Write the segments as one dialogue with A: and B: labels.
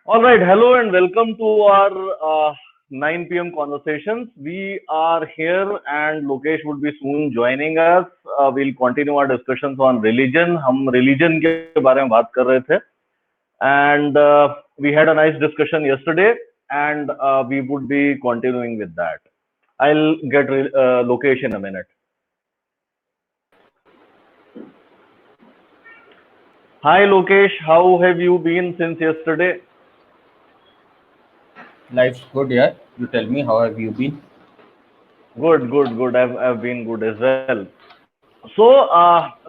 A: All right, hello and welcome to our 9 p.m. conversations. We are here and Lokesh would be soon joining us. We'll continue our discussions on religion. हम religion के बारे में बात कर रहे थे and we had a nice discussion yesterday and we would be continuing with that. I'll get Lokesh in a minute. Hi Lokesh, how have you been since yesterday?
B: Life's good, yeah. You tell me, how have you been?
A: Good. I've been good as well. So,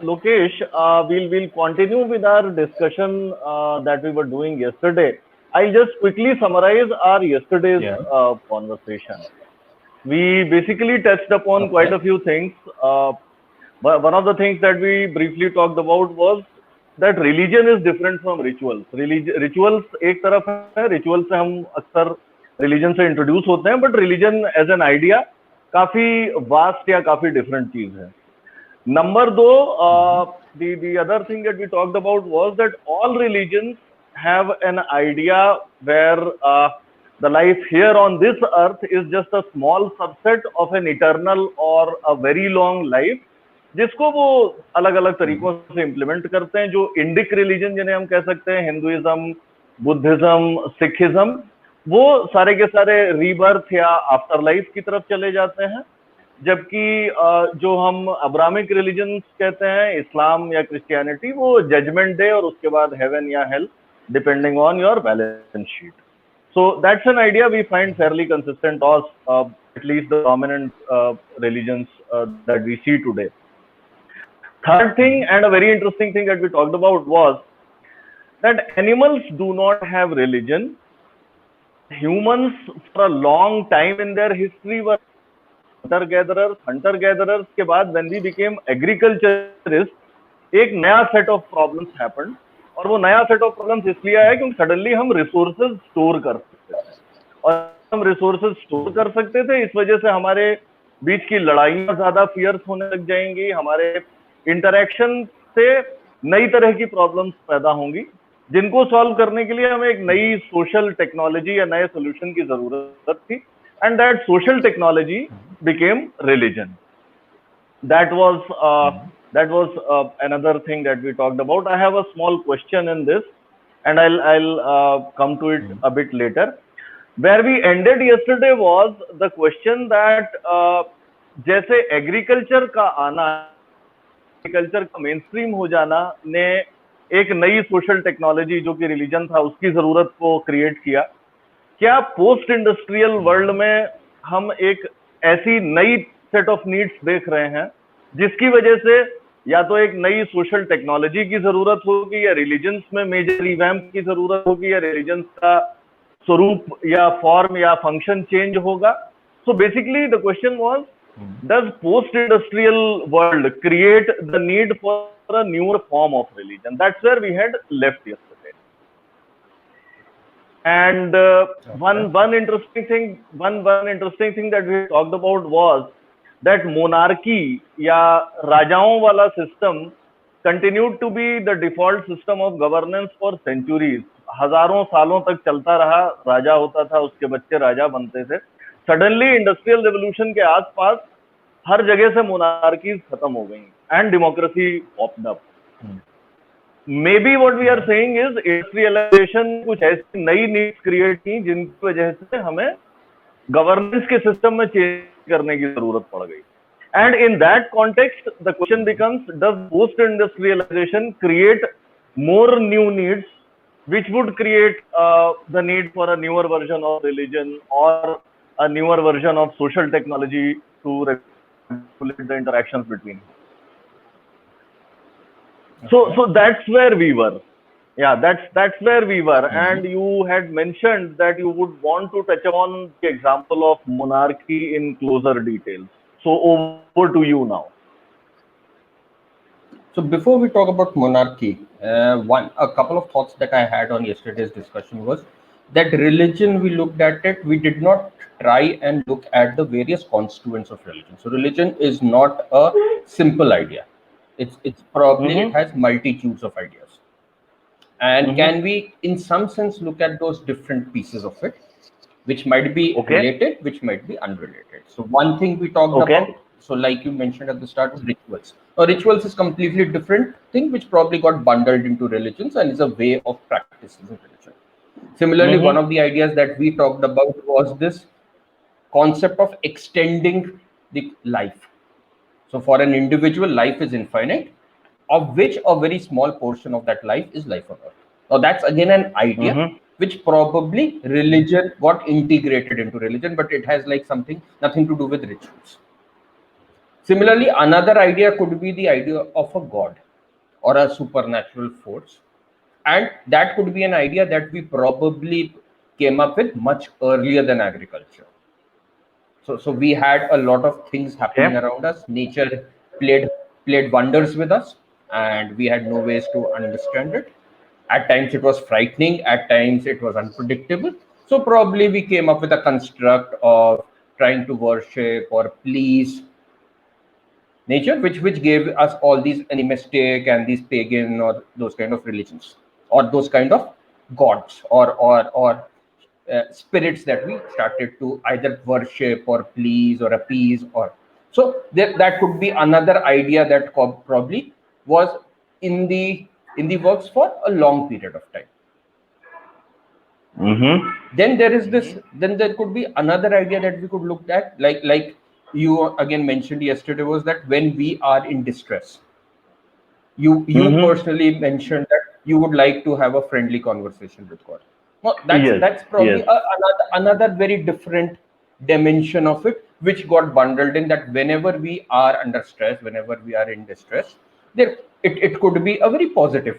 A: Lokesh, we'll continue with our discussion that we were doing yesterday. I'll just quickly summarize our yesterday's
B: Yeah.
A: conversation. We basically touched upon quite
B: Okay.
A: a few things. But one of the things that we briefly talked about was that religion is different from rituals. Rituals एक तरफ है, rituals से हम अक्सर religion से introduce होते हैं, but religion as an idea काफी vast या काफी different चीज है. Number two, the other thing that we talked about was that all religions have an idea where the life here on this earth is just a small subset of an eternal or a very long life, जिसको वो अलग अलग तरीकों से implement करते हैं. जो Indic religion जिन्हें हम कह सकते हैं, हिंदुइज्म, बुद्धिज्म, सिखिज्म, वो सारे के सारे रीबर्थ या आफ्टर लाइफ की तरफ चले जाते हैं. जबकि जो हम अब्राहमिक रिलीजन कहते हैं, इस्लाम या क्रिश्चियनिटी, वो जजमेंट डे और उसके बाद हेवन या hello, depending on your balance sheet. So that's an idea we find fairly consistent across at least the dominant religions that we see today. Third thing, and a very interesting thing that we talked about, was that animals do not have religion. Humans, for a long time in their history, were hunter-gatherers के बाद when we became agriculturists, एक नया set of problems happened. और वो नया set of problems इसलिए आया क्योंकि suddenly हम resources store कर सकते थे. और हम resources store कर सकते थे, इस वजह से हमारे बीच की लड़ाइयाँ ज़्यादा fierce होने लग जाएंगी. हमारे interaction से नई तरह की problems पैदा होंगी, जिनको solve करने के लिए हमें एक नई social technology या नए solution की ज़रूरत थी. And that social technology became religion. That was another thing that we talked about. I have a small question in this, and I'll come to it a bit later. Where we ended yesterday was the question that जैसे agriculture का आना, agriculture का main stream हो जाना ने एक नई social technology जो कि रिलीजन था उसकी जरूरत को क्रिएट किया. क्या पोस्ट इंडस्ट्रियल वर्ल्ड में हम एक ऐसी नई सेट ऑफ नीड्स देख रहे हैं जिसकी वजह से या तो एक नई सोशल टेक्नोलॉजी की जरूरत होगी, या रिलीजन्स में मेजर रिवैम्प की जरूरत होगी, या रिलीजन्स का स्वरूप या फॉर्म या फंक्शन चेंज होगा? So basically the question was, does post industrial world create the need for a newer form of religion? That's where we had left yesterday. And
B: Okay.
A: one interesting thing that we talked about was that monarchy या राजाओं वाला system continued to be the default system of governance for centuries. हजारों सालों तक चलता रहा. राजा होता था, उसके बच्चे राजा बनते थे. सडनली इंडस्ट्रियल रेवोल्यूशन के आसपास हर जगह से मोनार्कीज खत्म हो गई and democracy popped up. Maybe what we are saying is industrialisation कुछ ऐसी नई नीड्स क्रिएट की जिनकी वजह से हमें गवर्नेंस के सिस्टम में चेंज करने की जरूरत पड़ गई. And in that context the question becomes, does post industrialisation create more new needs which would create the need for a newer version of religion or a newer version of social technology to regulate the interactions between. So that's where we were. Yeah, that's where we were. And you had mentioned that you would want to touch on the example of monarchy in closer details. So over to you now.
B: So before we talk about monarchy, a couple of thoughts that I had on yesterday's discussion was that religion, we looked at it, we did not try and look at the various constituents of religion. So religion is not a simple idea. It's probably, it has multitudes of ideas. And
A: Mm-hmm.
B: can we, in some sense, look at those different pieces of it, which might be
A: Okay.
B: related, which might be unrelated? So one thing we talked
A: Okay.
B: about, so like you mentioned at the start, was rituals. Rituals is completely different thing, which probably got bundled into religions and is a way of practicing religion. Similarly, one
A: Mm-hmm.
B: of the ideas that we talked about was this concept of extending the life. So for an individual, life is infinite, of which a very small portion of that life is life on earth. Now that's again an idea
A: Mm-hmm.
B: which probably religion got integrated into religion, but it has like something nothing to do with rituals. Similarly, another idea could be the idea of a god or a supernatural force. And that could be an idea that we probably came up with much earlier than agriculture. So we had a lot of things happening
A: Okay.
B: around us. Nature played played wonders with us, and we had no ways to understand it. At times it was frightening, at times it was unpredictable. So probably we came up with a construct of trying to worship or please nature, which gave us all these animistic and these pagan or those kind of religions or those kind of gods or spirits that we started to either worship or please or appease. Or so that could be another idea that probably was in the works for a long period of time.
A: Mm-hmm.
B: Then there is this, then there could be another idea that we could look at, like you again mentioned yesterday, was that when we are in distress, you
A: Mm-hmm.
B: personally mentioned that you would like to have a friendly conversation with god. Well, that's
A: Yes.
B: that's probably
A: Yes.
B: another very different dimension of it, which got bundled in, that whenever we are under stress, whenever we are in distress, there it could be a very positive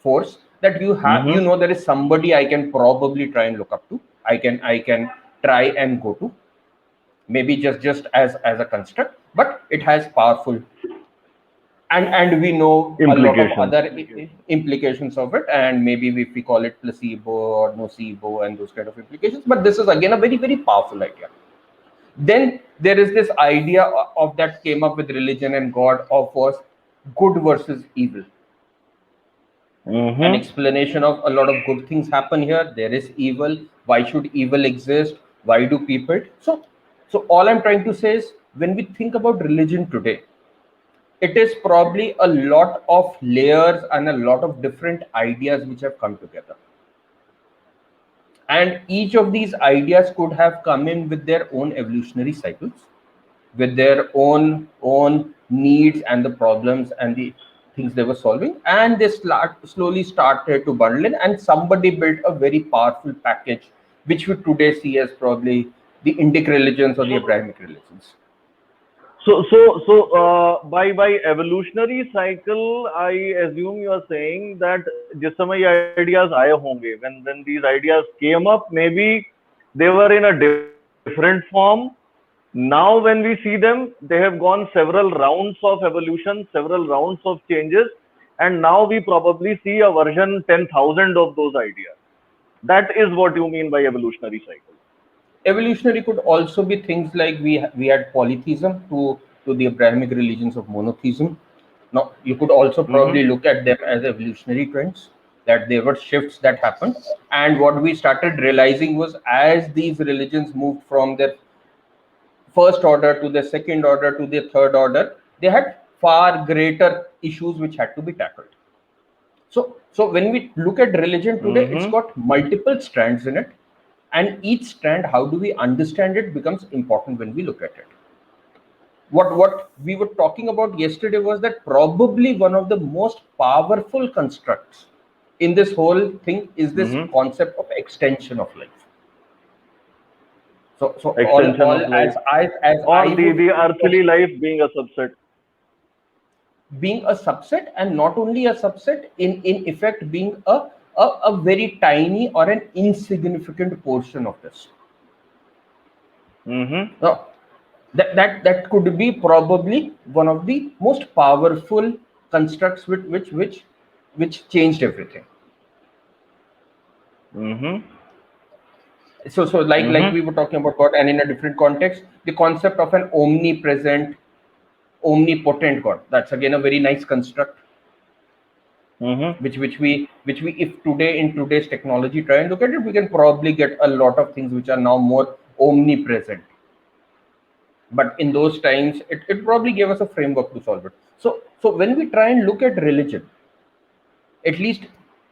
B: force that you have,
A: Mm-hmm.
B: there is somebody I can probably try and look up to, I can try and go to, maybe just as a construct, but it has powerful, and we know a lot of
A: Implications.
B: other implications of it, and maybe if we call it placebo or nocebo and those kind of implications, but this is again a very very powerful idea. Then there is this idea of that came up with religion and god, of was good versus evil, an
A: Mm-hmm.
B: explanation of a lot of good things happen here, there is evil, why should evil exist, why do people, so all I'm trying to say is, when we think about religion today, it is probably a lot of layers and a lot of different ideas which have come together, and each of these ideas could have come in with their own evolutionary cycles, with their own needs and the problems and the things they were solving, and they slowly started to bundle in, and somebody built a very powerful package which we today see as probably the Indic religions or the
A: So,
B: Abrahamic religions.
A: by evolutionary cycle, I assume you are saying that जिस समय ये ideas आए होंगे, when these ideas came up, maybe they were in a different form. Now, when we see them, they have gone several rounds of evolution, several rounds of changes, and now we probably see a version 10,000 of those ideas. That is what you mean by evolutionary cycle.
B: Evolutionary could also be things like we had polytheism to the Abrahamic religions of monotheism. Now you could also probably
A: Mm-hmm.
B: look at them as evolutionary trends, that there were shifts that happened, and what we started realizing was, as these religions moved from their first order to the second order to the third order, they had far greater issues which had to be tackled. So when we look at religion today, it's
A: Mm-hmm.
B: got multiple strands in it, and each strand, how do we understand it, becomes important when we look at it. What we were talking about yesterday was that probably one of the most powerful constructs in this whole thing is this
A: Mm-hmm.
B: concept of extension of life. So
A: Extension
B: all
A: of life,
B: as
A: or
B: I
A: the
B: would think of
A: earthly life being a subset.
B: being a subset, and not only a subset, in effect being a very tiny or an insignificant portion of this.
A: Mm-hmm.
B: Now, that could be probably one of the most powerful constructs which changed everything.
A: Mm-hmm.
B: So like
A: Mm-hmm.
B: we were talking about God, and in a different context, the concept of an omnipresent, omnipotent God. That's again a very nice construct.
A: Mm-hmm.
B: which we if today in today's technology try and look at it, we can probably get a lot of things which are now more omnipresent. But in those times, it probably gave us a framework to solve it. So when we try and look at religion, at least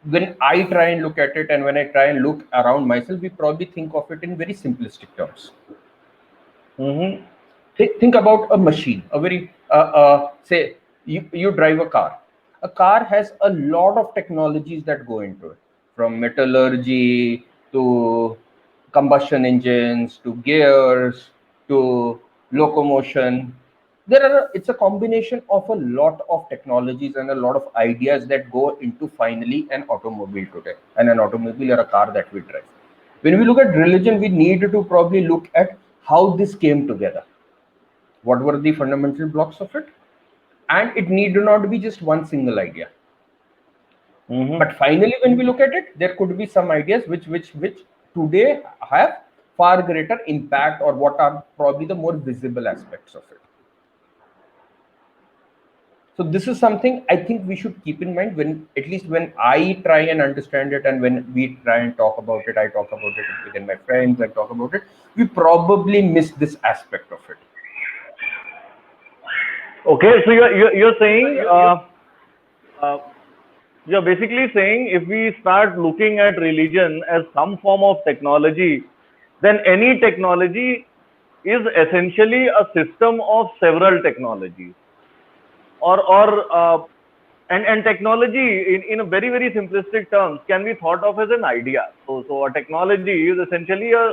B: when I try and look at it and when I try and look around myself, we probably think of it in very simplistic terms.
A: Mm-hmm.
B: Think about a machine, a very say you drive a car. A car has a lot of technologies that go into it, from metallurgy to combustion engines to gears to locomotion. It's a combination of a lot of technologies and a lot of ideas that go into finally an automobile today, and an automobile or a car that we drive. When we look at religion, we need to probably look at how this came together, what were the fundamental blocks of it, and it need not be just one single idea.
A: Mm-hmm.
B: But finally, when we look at it, there could be some ideas which today have far greater impact, or what are probably the more visible aspects of it. So this is something I think we should keep in mind, when at least when I try and understand it, and when we try and talk about it, I talk about it within my friends, I talk about it, we probably miss this aspect of it.
A: Okay, so you're saying uh, you're basically saying if we start looking at religion as some form of technology, then any technology is essentially a system of several technologies, or and technology in a very simplistic terms can be thought of as an idea. So a technology is essentially a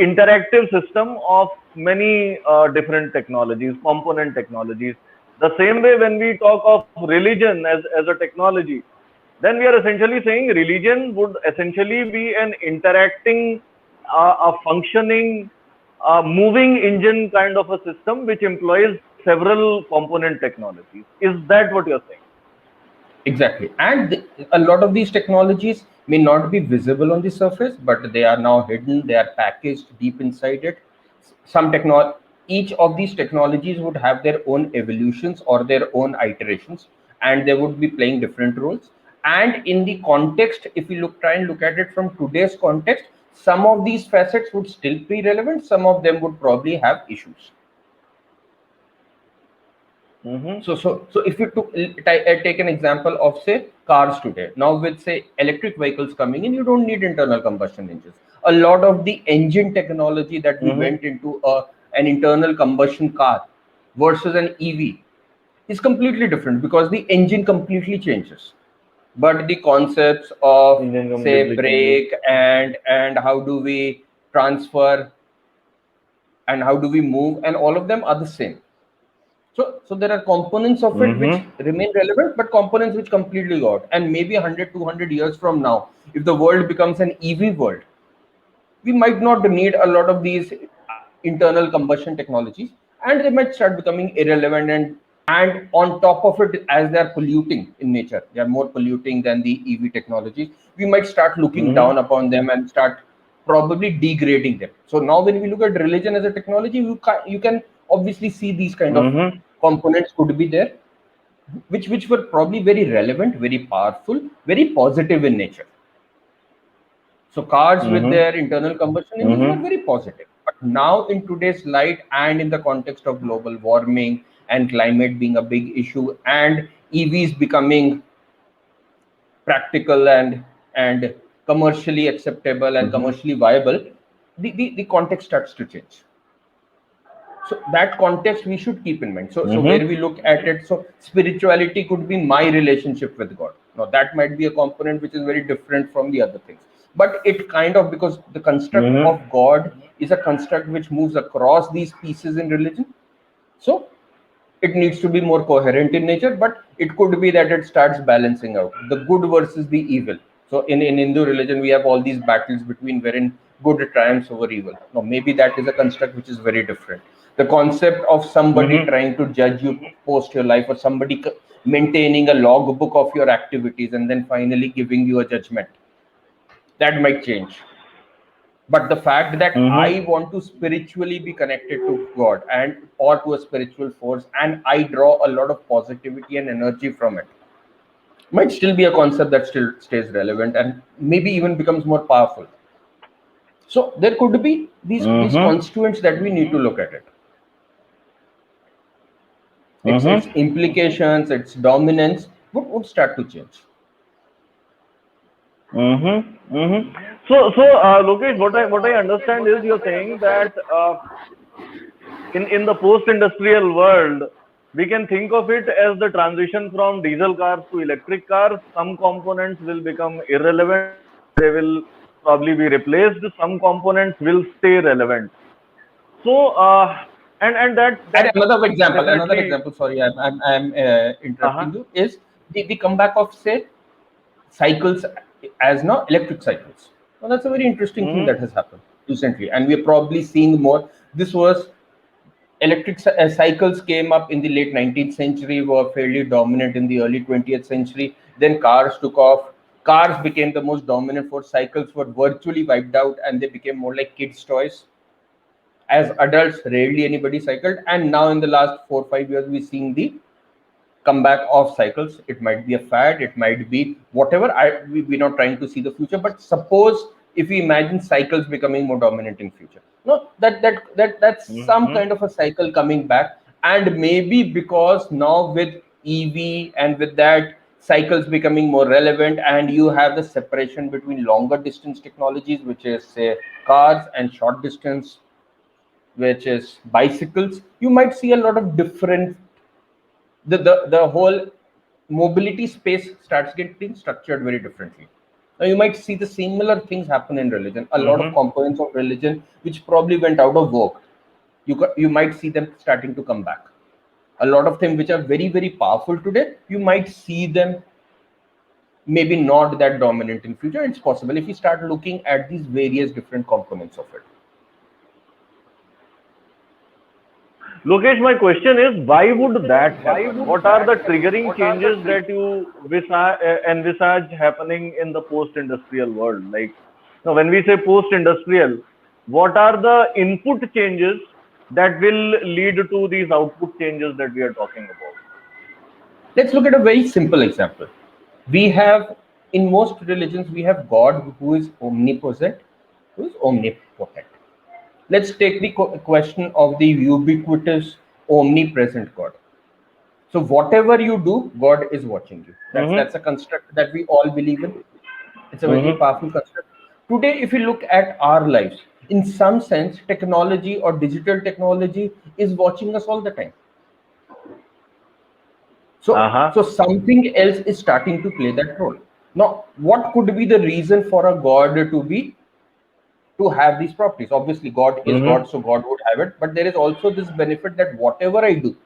A: interactive system of many different technologies, component technologies. The same way when we talk of religion as a technology, then we are essentially saying religion would essentially be an interacting, a functioning, moving engine kind of a system which employs several component technologies. Is that what you're saying?
B: Exactly. And a lot of these technologies may not be visible on the surface, but they are now hidden, they are packaged deep inside it. Each of these technologies would have their own evolutions or their own iterations, and they would be playing different roles. And in the context, if we try and look at it from today's context, some of these facets would still be relevant, some of them would probably have issues.
A: Mm-hmm.
B: So if you take an example of say cars today, now with say electric vehicles coming in, you don't need internal combustion engines. A lot of the engine technology that we
A: Mm-hmm.
B: went into an internal combustion car versus an EV is completely different, because the engine completely changes. But the concepts of
A: Engine
B: say
A: completely changes.
B: brake and how do we transfer and how do we move, and all of them are the same. So there are components of it which
A: Mm-hmm.
B: remain relevant, but components which completely go out. And maybe 100, 200 years from now, if the world becomes an EV world, we might not need a lot of these internal combustion technologies, and they might start becoming irrelevant. And on top of it, as they are polluting in nature, they are more polluting than the EV technologies. We might start looking
A: Mm-hmm.
B: down upon them and start probably degrading them. So now, when we look at religion as a technology, you can obviously see these kind of
A: Mm-hmm.
B: components could be there, which were probably very relevant, very powerful, very positive in nature. So cars with
A: Mm-hmm.
B: their internal combustion engines were
A: Mm-hmm.
B: very positive. But now, in today's light, and in the context of global warming and climate being a big issue, and EVs becoming practical and commercially acceptable and
A: Mm-hmm.
B: commercially viable, the context starts to change. So that context we should keep in mind. So where
A: Mm-hmm.
B: we look at it, so spirituality could be my relationship with God. Now that might be a component which is very different from the other things, but it kind of, because the construct
A: Mm-hmm.
B: of God is a construct which moves across these pieces in religion, so it needs to be more coherent in nature. But it could be that it starts balancing out the good versus the evil. So in Hindu religion, we have all these battles between wherein good triumphs over evil. Now maybe that is a construct which is very different. The concept of somebody
A: Mm-hmm.
B: trying to judge you post your life, or somebody maintaining a logbook of your activities and then finally giving you a judgment, that might change. But the fact that
A: Mm-hmm.
B: I want to spiritually be connected to God and or to a spiritual force, and I draw a lot of positivity and energy from it, might still be a concept that still stays relevant and maybe even becomes more powerful. So there could be these
A: Mm-hmm.
B: constituents that we need to look at it. Its
A: Mm-hmm.
B: implications, its dominance would start to change.
A: Mm-hmm. Mm-hmm. Lokesh, what I understand is you're saying that in the post-industrial world, we can think of it as the transition from diesel cars to electric cars. Some components will become irrelevant; they will probably be replaced. Some components will stay relevant. So, and
B: And
A: that
B: another
A: definitely.
B: example. Sorry, I'm
A: Uh-huh.
B: interrupting you. Is the comeback of, say, cycles as now electric cycles. Well, that's a very interesting thing
A: Mm-hmm.
B: that has happened recently, and we're probably seeing more. This was cycles came up in the late 19th century, were fairly dominant in the early 20th century. Then cars took off. Cars became the most dominant force. Cycles were virtually wiped out, and they became more like kids' toys. As adults, rarely anybody cycled, and now in the last 4 or 5 years, we're seeing the comeback of cycles. It might be a fad, it might be whatever. We're not trying to see the future, but suppose if we imagine cycles becoming more dominant in future, no, that's some
A: Mm-hmm.
B: kind of a cycle coming back. And maybe because now with EV and with that cycles becoming more relevant, and you have the separation between longer distance technologies, which is, say, cars, and short distance, which is bicycles, you might see a lot of different, the whole mobility space starts getting structured very differently. Now you might see the similar things happen in religion. A lot of
A: Mm-hmm.
B: components of religion which probably went out of vogue, you might see them starting to come back. A lot of things which are very very powerful today, you might see them maybe not that dominant in future. It's possible if you start looking at these various different components of it.
A: Lokesh, my question is, why would that happen? What are the triggering changes that you envisage happening in the post-industrial world? Like, now, when we say post-industrial, what are the input changes that will lead to these output changes that we are talking about?
B: Let's look at a very simple example. We have, in most religions, we have God who is omnipresent, who is omnipotent. Let's take the question of the ubiquitous, omnipresent God. So whatever you do, God is watching you. That's
A: Mm-hmm.
B: a construct that we all believe in. It's a very
A: Mm-hmm.
B: powerful construct. Today, if you look at our lives, in some sense, technology or digital technology is watching us all the time. So
A: Uh-huh.
B: something else is starting to play that role. Now, what could be the reason for a God to have these properties? Obviously, God is God,
A: Mm-hmm.
B: so God would have it. But there is also this benefit that whatever I do,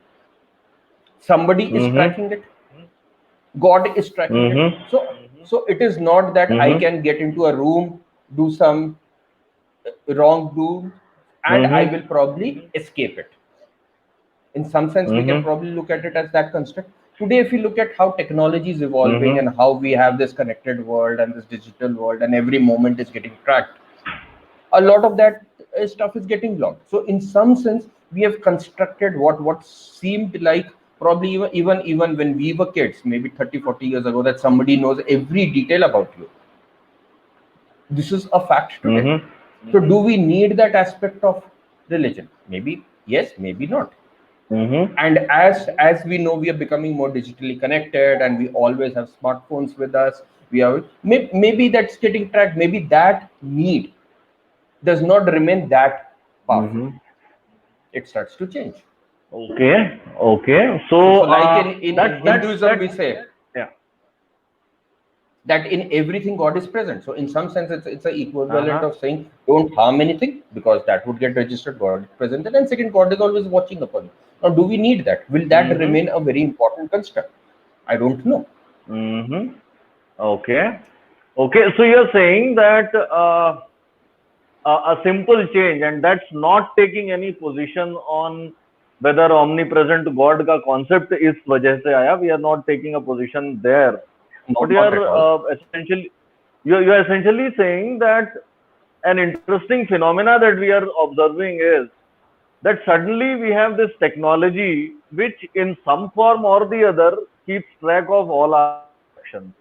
B: somebody is
A: Mm-hmm.
B: tracking it. God is tracking it.
A: Mm-hmm.
B: So it is not that I
A: Mm-hmm.
B: can get into a room, do some wrongdoing, and I
A: Mm-hmm.
B: will probably escape it. In some sense, we can
A: Mm-hmm.
B: probably look at it as that construct. Today, if you look at how technology is evolving
A: Mm-hmm.
B: and how we have this connected world and this digital world, and every moment is getting tracked, a lot of that stuff is getting blocked. So in some sense, we have constructed what seemed like, probably even when we were kids, maybe 30, 40 years ago, that somebody knows every detail about you. This is a fact today.
A: Mm-hmm.
B: So do we need that aspect of religion? Maybe yes, maybe not.
A: Mm-hmm.
B: And as we know, we are becoming more digitally connected, and we always have smartphones with us. We are, maybe that's getting tracked. Maybe that need does not remain that powerful.
A: Mm-hmm.
B: It starts to change.
A: Okay. Okay.
B: So
A: So
B: like in Hinduism,
A: that's
B: we say
A: yeah.
B: that in everything God is present. So in some sense, it's a equivalent
A: Uh-huh.
B: of saying don't harm anything, because that would get registered. God is present, and second, God is always watching upon you. Now, do we need that? Will that
A: Mm-hmm.
B: remain a very important construct? I don't know.
A: Mm-hmm. Okay. Okay. So you're saying that a simple change, and that's not taking any position on whether omnipresent God का concept इस वजह से आया. We are not taking a position there. But
B: Not at all.
A: you're essentially saying that an interesting phenomena that we are observing is that suddenly we have this technology which in some form or the other keeps track of all our actions. actions.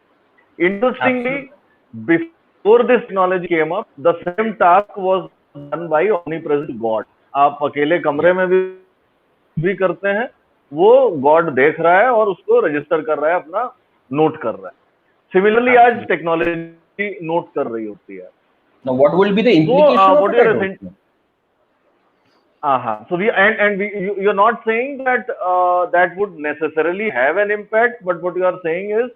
A: Interestingly,
B: Absolutely.
A: before this technology came up, the same task was done by omnipresent God. आप अकेले
B: Yeah.
A: कमरे में भी करते हैं, वो God देख रहा है और उसको रजिस्टर कर रहा है, अपना नोट कर रहा है. सिमिलरली आज
B: Absolutely.
A: टेक्नोलॉजी नोट कर रही होती है.
B: Now, what will be the
A: So
B: implication of
A: what
B: it? I
A: you're
B: don't
A: saying,
B: know.
A: so you're not saying that that would necessarily have an impact, but what you are saying is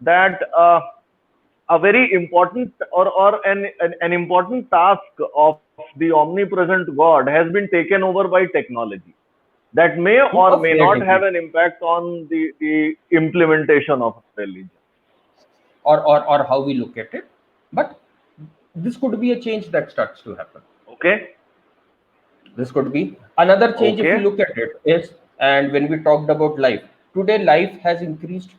A: that a very important or an important task of the omnipresent God has been taken over by technology that may
B: To
A: or
B: a
A: may
B: fair
A: not have
B: degree,
A: an impact on the implementation of religion.
B: or how we look at it, but this could be a change that starts to happen.
A: Okay.
B: This could be another change if you
A: Okay.
B: look at it is, and when we talked about life, today life has increased,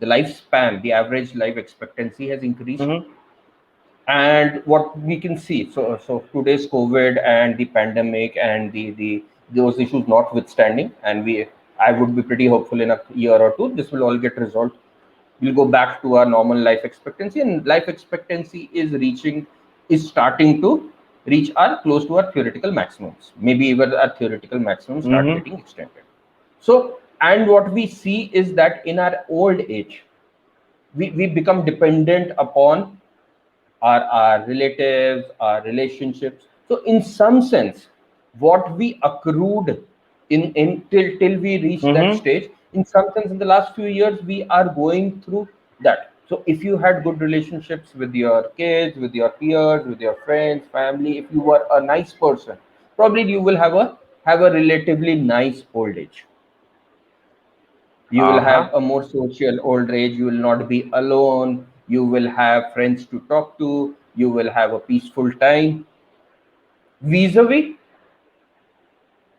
B: the lifespan, the average life expectancy has increased.
A: Mm-hmm.
B: And what we can see, so today's COVID and the pandemic and the those issues notwithstanding, and I would be pretty hopeful in a year or two this will all get resolved. We'll go back to our normal life expectancy, and life expectancy is starting to reach our close to our theoretical maximums. Maybe even our theoretical maximums start
A: Mm-hmm.
B: getting extended. So, and what we see is that in our old age, we become dependent upon our relatives, our relationships. So, in some sense, what we accrued in till we reach that
A: Mm-hmm.
B: stage, in some sense, in the last few years, we are going through that. So, if you had good relationships with your kids, with your peers, with your friends, family, if you were a nice person, probably you will have a relatively nice old age. You will have
A: Uh-huh.
B: a more social old age. You will not be alone. You will have friends to talk to. You will have a peaceful time. Vis-a-vis,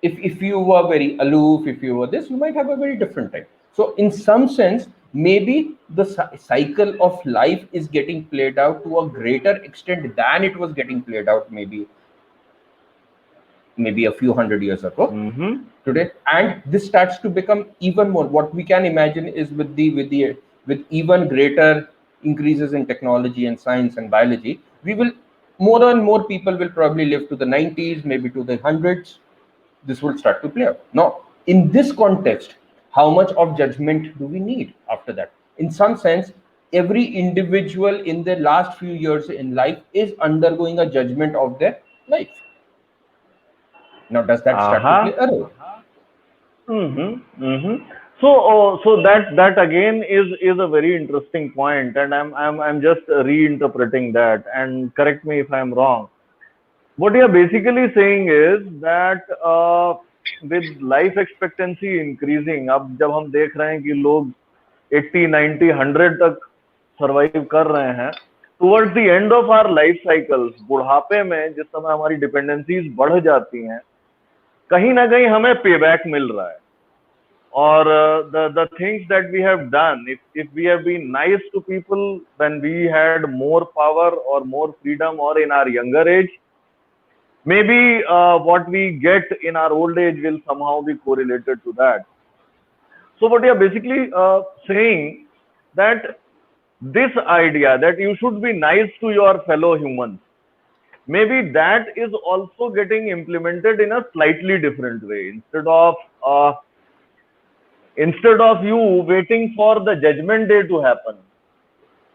B: if you were very aloof, if you were this, you might have a very different time. So in some sense, maybe the cycle of life is getting played out to a greater extent than it was getting played out maybe a few hundred years ago
A: Mm-hmm.
B: today. And this starts to become even more. What we can imagine is with even greater increases in technology and science and biology, we will more and more people will probably live to the 90s, maybe to the hundreds. This will start to play out. Now, in this context, how much of judgment do we need after that? In some sense, every individual in the last few years in life is undergoing a judgment of their life. Now, does that start to
A: Uh-huh.
B: play a role?
A: Mm-hmm. Mm-hmm. So, so that again is a very interesting point, and I'm just reinterpreting that. And correct me if I'm wrong. What you're basically saying is that with life expectancy increasing, अब जब हम देख रहे हैं कि लोग 80, 90, 100 तक survive कर रहे हैं, towards the end of our life cycles, बुढ़ापे में जिस समय हमारी डिपेंडेंसीज बढ़ जाती हैं, कहीं ना कहीं हमें पे बैक मिल रहा है. Or the things that we have done, if we have been nice to people when we had more power or more freedom or in our younger age, maybe what we get in our old age will somehow be correlated to that. So what you are basically saying that this idea that you should be nice to your fellow humans, maybe that is also getting implemented in a slightly different way. Instead of you waiting for the judgment day to happen,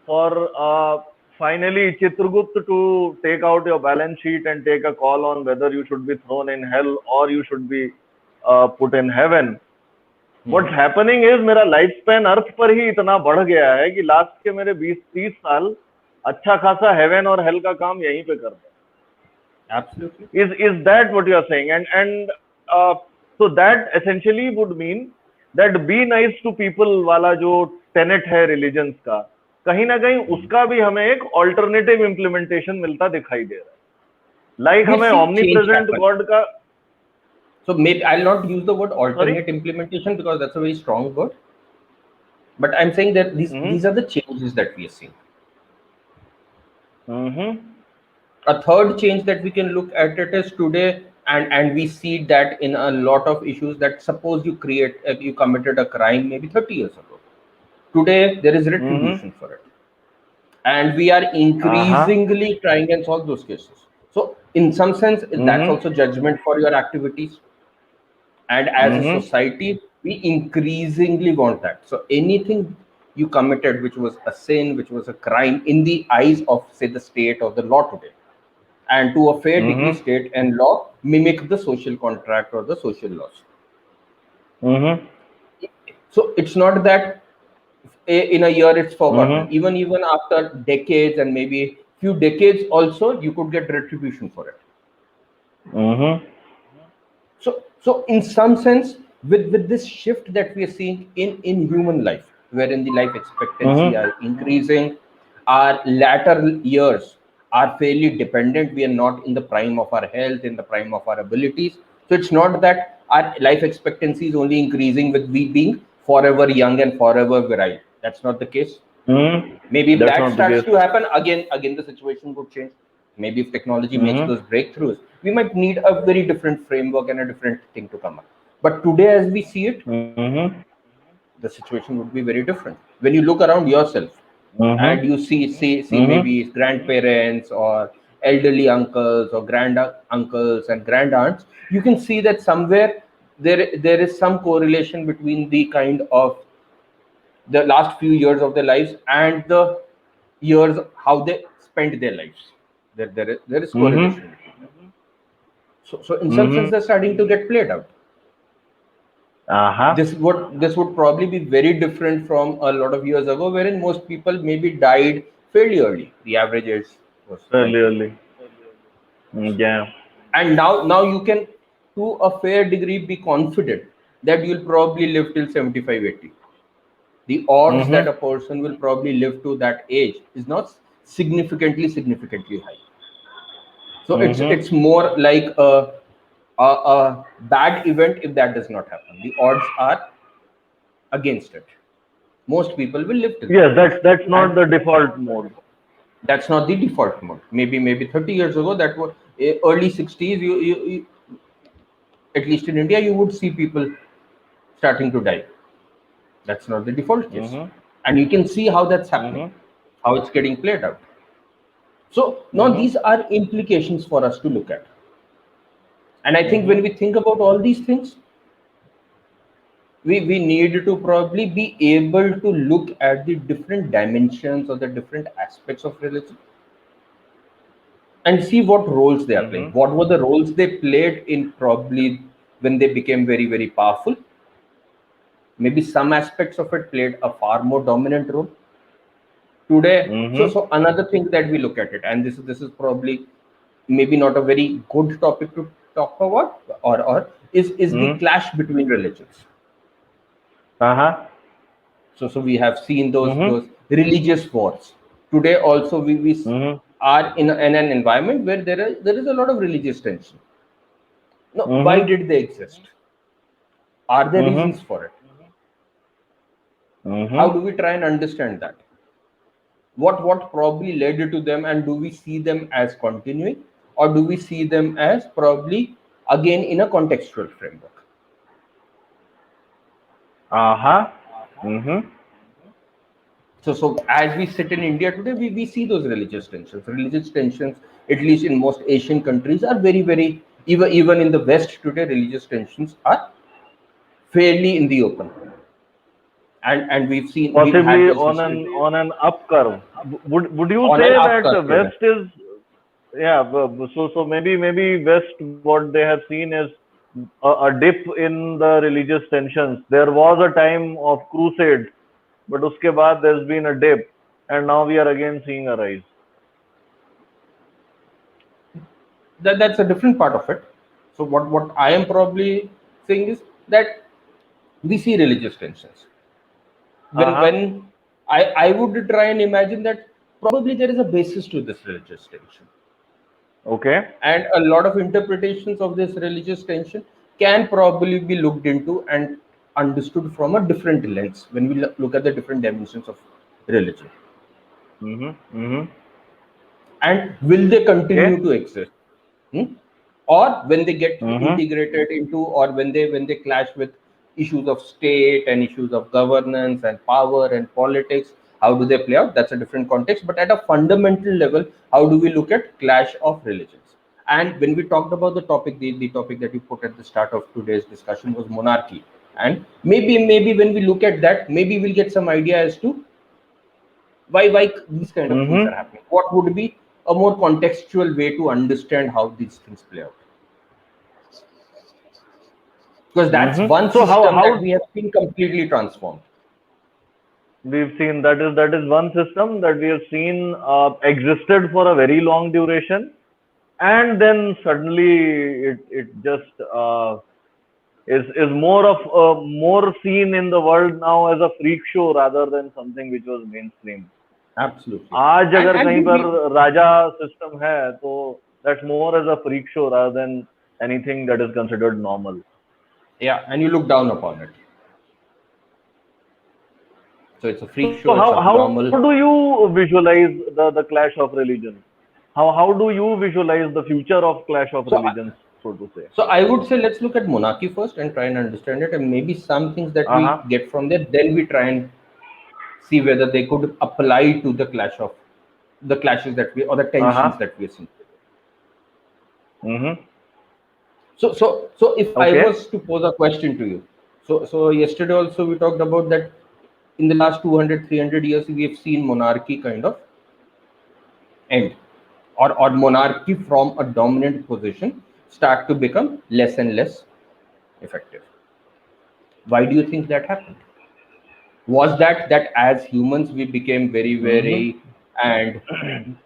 A: for finally Chitragupta to take out your balance sheet and take a call on whether you should be thrown in hell or you should be put in heaven. What's happening is मेरा life span अर्थ पर ही इतना बढ़ गया है कि last के मेरे 20-30 साल अच्छा खासा हेवन और हेल का काम यहीं पे कर रहे हैं.
B: Absolutely.
A: Is that what you are saying? And so that essentially would mean that be nice to people वाला जो tenet है religions का, कहीं ना कहीं उसका भी हमें एक alternative implementation मिलता दिखाई दे रहा है. Like
B: We're
A: हमें
B: seeing change
A: omnipresent
B: happen.
A: God का.
B: So maybe I'll not use the word alternate
A: Sorry?
B: implementation because that's a very strong word. But I'm saying that these are the changes that we are seeing.
A: Mm-hmm.
B: A third change that we can look at it is today, and we see that in a lot of issues, that suppose you committed a crime maybe 30 years ago. Today, there is
A: Mm-hmm.
B: retribution for it. And we are
A: Uh-huh.
B: increasingly trying and solve those cases. So, in some sense, that's
A: Mm-hmm.
B: also judgment for your activities. And as a
A: Mm-hmm.
B: society, we increasingly want that. So, anything you committed which was a sin, which was a crime in the eyes of, say, the state or the law today, and to a fair degree,
A: Mm-hmm.
B: state and law mimic the social contract or the social laws.
A: Mm-hmm.
B: So it's not that in a year it's forgotten.
A: Mm-hmm.
B: Even after decades and maybe few decades, also you could get retribution for it.
A: Mm-hmm.
B: So in some sense, with this shift that we are seeing in human life, wherein the life expectancy
A: Mm-hmm.
B: are increasing, our latter years are fairly dependent. We are not in the prime of our health, in the prime of our abilities. So it's not that our life expectancy is only increasing with we being forever young and forever virile. That's not the case.
A: Mm-hmm.
B: Maybe if
A: That's
B: that
A: not the
B: starts
A: case.
B: to happen, again the situation would change. Maybe if technology makes
A: Mm-hmm.
B: those breakthroughs, we might need a very different framework and a different thing to come up. But today, as we see it,
A: Mm-hmm.
B: the situation would be very different. When you look around yourself and
A: Mm-hmm.
B: you see
A: Mm-hmm.
B: maybe grandparents or elderly uncles or grand uncles and grand aunts, you can see that somewhere there is some correlation between the kind of the last few years of their lives and the years how they spent their lives. There is
A: Mm-hmm.
B: correlation between them. So in some sense,
A: Mm-hmm.
B: they're starting to get played out.
A: Uh-huh.
B: This would probably be very different from a lot of years ago, wherein most people maybe died fairly early. The average age was
A: Fairly
B: 20.
A: early. Yeah.
B: And now you can, to a fair degree, be confident that you'll probably live till 75, 80. The odds that
A: Mm-hmm.
B: a person will probably live to that age is not significantly high. So
A: Mm-hmm.
B: it's more like a bad event if that does not happen. The odds are against it. Most people will live till that
A: Yes,
B: age,
A: that's not
B: and
A: the default mode.
B: that's not the default mode. Maybe 30 years ago, that was early 60s. You at least in India, you would see people starting to die. That's not the default case,
A: Mm-hmm.
B: and you can see how that's happening,
A: Mm-hmm.
B: how it's getting played out. So now
A: Mm-hmm.
B: these are implications for us to look at. And I think when
A: Mm-hmm.
B: we think about all these things, we need to probably be able to look at the different dimensions or the different aspects of religion and see what roles they are playing.
A: Mm-hmm.
B: What were the roles they played in probably when they became very, very powerful? Maybe some aspects of it played a far more dominant role today.
A: Mm-hmm.
B: So another thing that we look at it, and this is probably maybe not a very good topic to talk about, or is the
A: Mm-hmm.
B: clash between religions.
A: Uh-huh.
B: So we have seen those
A: Mm-hmm.
B: religious wars. Today also we
A: Mm-hmm.
B: are in an environment where there is a lot of religious tension. No, why
A: Mm-hmm.
B: did they exist? Are there
A: Mm-hmm.
B: reasons for it? How
A: Mm-hmm.
B: do we try and understand that? What probably led to them, and do we see them as continuing, or do we see them as probably again in a contextual framework?
A: Uh-huh. Mm-hmm.
B: So as we sit in India today, we see those religious tensions. Religious tensions, at least in most Asian countries, are very, very, even in the West today, religious tensions are fairly in the open. And we've had
A: Possibly
B: those histories
A: on an up curve. Would you
B: on
A: say
B: an
A: that
B: upcurve today.
A: West is, yeah, so maybe West, what they have seen is a dip in the religious tensions. There was a time of crusade, but uske baad there's been a dip, and now we are again seeing a rise.
B: That's a different part of it. So what I am probably saying is that we see religious tensions. When
A: Uh-huh.
B: I would try and imagine that probably there is a basis to this religious tension,
A: Okay.
B: and a lot of interpretations of this religious tension can probably be looked into and understood from a different lens when we look at the different dimensions of religion.
A: Mm-hmm. Mm-hmm.
B: And will they continue
A: Okay.
B: to exist? Hmm? Or when they get
A: Mm-hmm.
B: integrated into, or when they clash with issues of state and issues of governance and power and politics, how do they play out? That's a different context. But at a fundamental level, how do we look at clash of religions? And when we talked about the topic, the topic that you put at the start of today's discussion was monarchy. And maybe when we look at that, maybe we'll get some idea as to why these kind of things are happening. What would be a more contextual way to understand how these things play out? Because that's one
A: So
B: system that
A: how
B: we have seen completely transformed.
A: we've seen that is one system that we have seen existed for a very long duration, and then suddenly it just is more seen in the world now as a freak show rather than something which was mainstream.
B: Absolutely.
A: आज अगर
B: And
A: कहीं पर राजा system है तो that's more as a freak show rather than anything that is considered normal.
B: yeah, and you look down upon it. So it's a freak show,
A: So
B: it's
A: how
B: abnormal.
A: do you visualize the clash of religions? How do you visualize the future of clash of
B: So,
A: religions, so to say?
B: so I would say let's look at monarchy first and try and understand it, and maybe some things that we
A: Uh-huh.
B: get from there, then we try and see whether they could apply to the clashes that we or the tensions
A: Uh-huh.
B: that we are seeing.
A: Mm-hmm.
B: So if I
A: Okay.
B: was to pose a question to you, so yesterday also we talked about that in the last 200, 300 years we have seen monarchy kind of end, or monarchy from a dominant position start to become less and less effective. Why do you think that happened? Was that as humans we became
A: Mm-hmm.
B: very and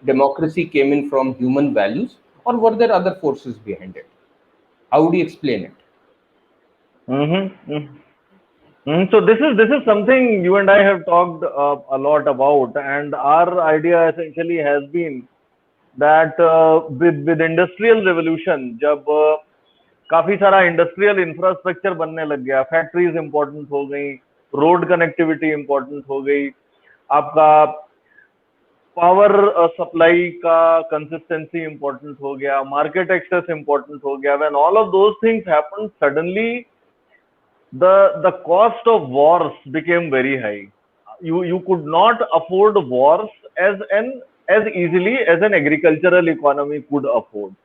B: democracy came in from human values, or were there other forces behind it? How would you explain it?
A: Mm-hmm. So this is something you and I have talked a lot about, and our idea essentially has been that with industrial revolution, जब काफी सारा industrial infrastructure बनने लग गया, factories important हो गई, road connectivity important हो गई, आपका पावर सप्लाई का कंसिस्टेंसी इंपॉर्टेंट हो गया, मार्केट एक्सेस इंपॉर्टेंट हो गया, when all of those things happen suddenly the cost of wars became very high. You could not afford wars as easily as an agricultural economy could afford.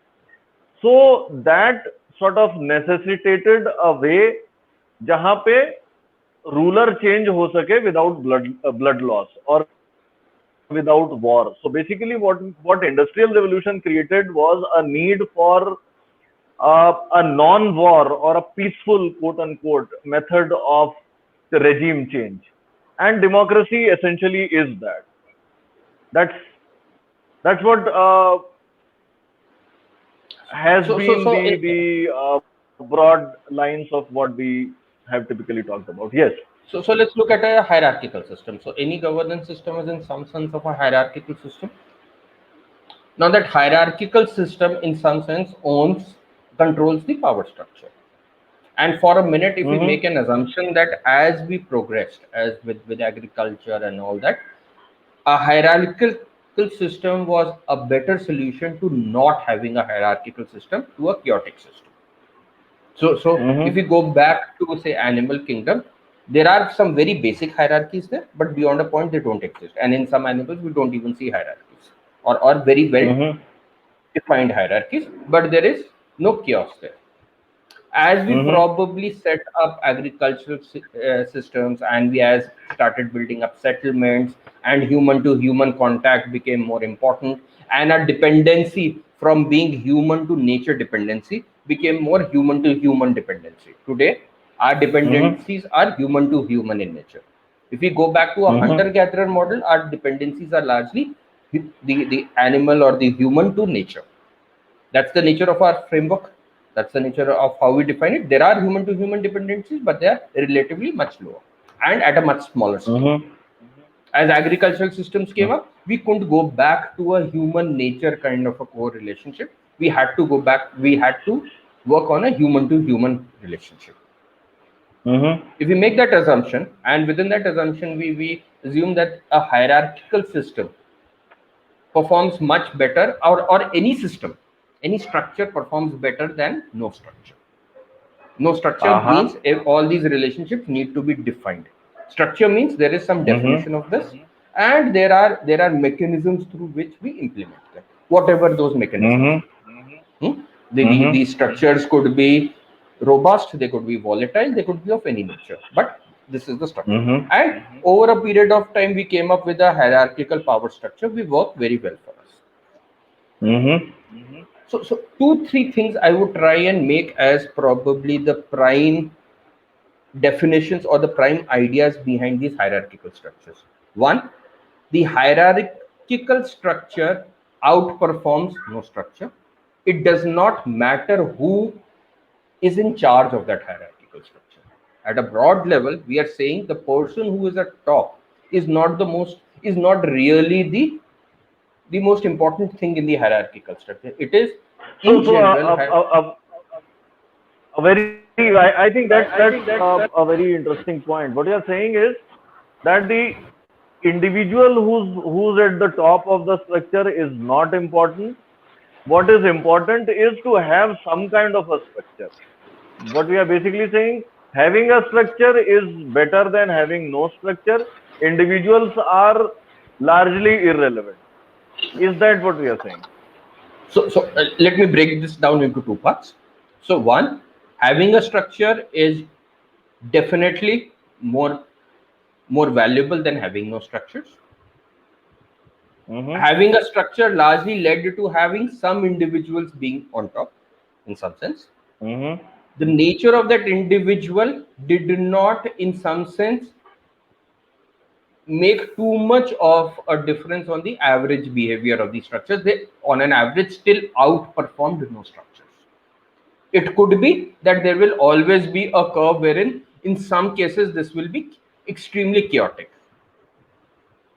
A: So that sort of necessitated a way जहाँ पे ruler change हो सके without blood loss or without war. So basically, what industrial revolution created was a need for a non-war or a peaceful quote unquote method of the regime change, and democracy essentially is that. That's what has
B: So so
A: been
B: so
A: the broad lines of what we have typically talked about. Yes.
B: so let's look at a hierarchical system. So any governance system is in some sense of a hierarchical system. Now that hierarchical system in some sense controls the power structure. And for a minute, if we
A: Mm-hmm.
B: make an assumption that as we progressed, as with agriculture and all that, a hierarchical system was a better solution to not having a hierarchical system to a chaotic system. So if
A: Mm-hmm.
B: we go back to say animal kingdom, there are some very basic hierarchies there, but beyond a point they don't exist. And in some animals we don't even see hierarchies, or very well
A: Mm-hmm.
B: defined hierarchies, but there is no chaos there. As we
A: Mm-hmm.
B: probably set up agricultural systems, and we as started building up settlements, and human to human contact became more important, and our dependency from being human to nature dependency became more human to human dependency. Today our
A: Mm-hmm.
B: dependencies are human to human in nature. If we go back to a
A: Mm-hmm.
B: hunter gatherer model, our dependencies are largely the animal or the human to nature. That's the nature of our framework. That's the nature of how we define it. There are human to human dependencies, but they are relatively much lower and at a much smaller scale.
A: Mm-hmm.
B: As agricultural systems came up, we couldn't go back to a human nature kind of a core relationship. We had to go back, we had to work on a human to human relationship.
A: Mm-hmm.
B: If we make that assumption, and within that assumption, we assume that a hierarchical system performs much better, or any system, any structure performs better than no structure. No structure means if all these relationships need to be defined. Structure means there is some definition of this, and there are mechanisms through which we implement them, whatever those mechanisms. These structures could be robust, they could be volatile, they could be of any nature, but this is the structure. And over a period of time, we came up with a hierarchical power structure. We work very well for us. So 2-3 things I would try and make as probably the prime definitions or the prime ideas behind these hierarchical structures. One, the hierarchical structure outperforms no structure. It does not matter who is in charge of that hierarchical structure. At a broad level, we are saying the person who is at top is not really the most important thing in the hierarchical structure. It is in general.
A: I think that's a very interesting point. What you are saying is that the individual who's at the top of the structure is not important. What is important is to have some kind of a structure. What we are basically saying, having a structure is better than having no structure. Individuals are largely irrelevant. Is that what we are saying?
B: So let me break this down into 2 parts. So one, having a structure is definitely more valuable than having no structures. Having a structure largely led to having some individuals being on top in some sense. The nature of that individual did not in some sense make too much of a difference on the average behavior of these structures. They on an average still outperformed no structures. It could be that there will always be a curve wherein in some cases this will be extremely chaotic,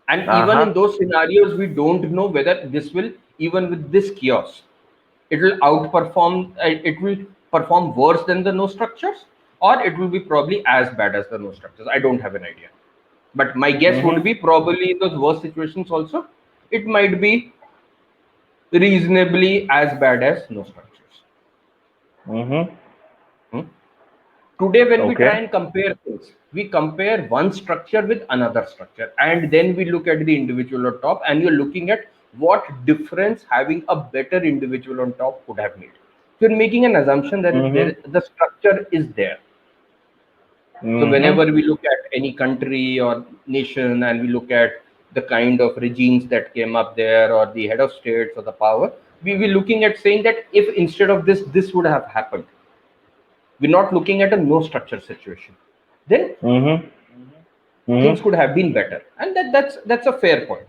B: and even in those scenarios we don't know whether this will, even with this chaos, it will outperform, it will perform worse than the no structures, or it will be probably as bad as the no structures. I don't have an idea, but my guess would be probably in those worst situations also it might be reasonably as bad as no structures. Today when we try and compare things, we compare one structure with another structure, and then we look at the individual on top, and you're looking at what difference having a better individual on top could have made. So you're making an assumption that the structure is there. So whenever we look at any country or nation and we look at the kind of regimes that came up there, or the head of states or the power, we will looking at saying that if instead of this would have happened, we're not looking at a no structure situation, then things could have been better, and that's a fair point.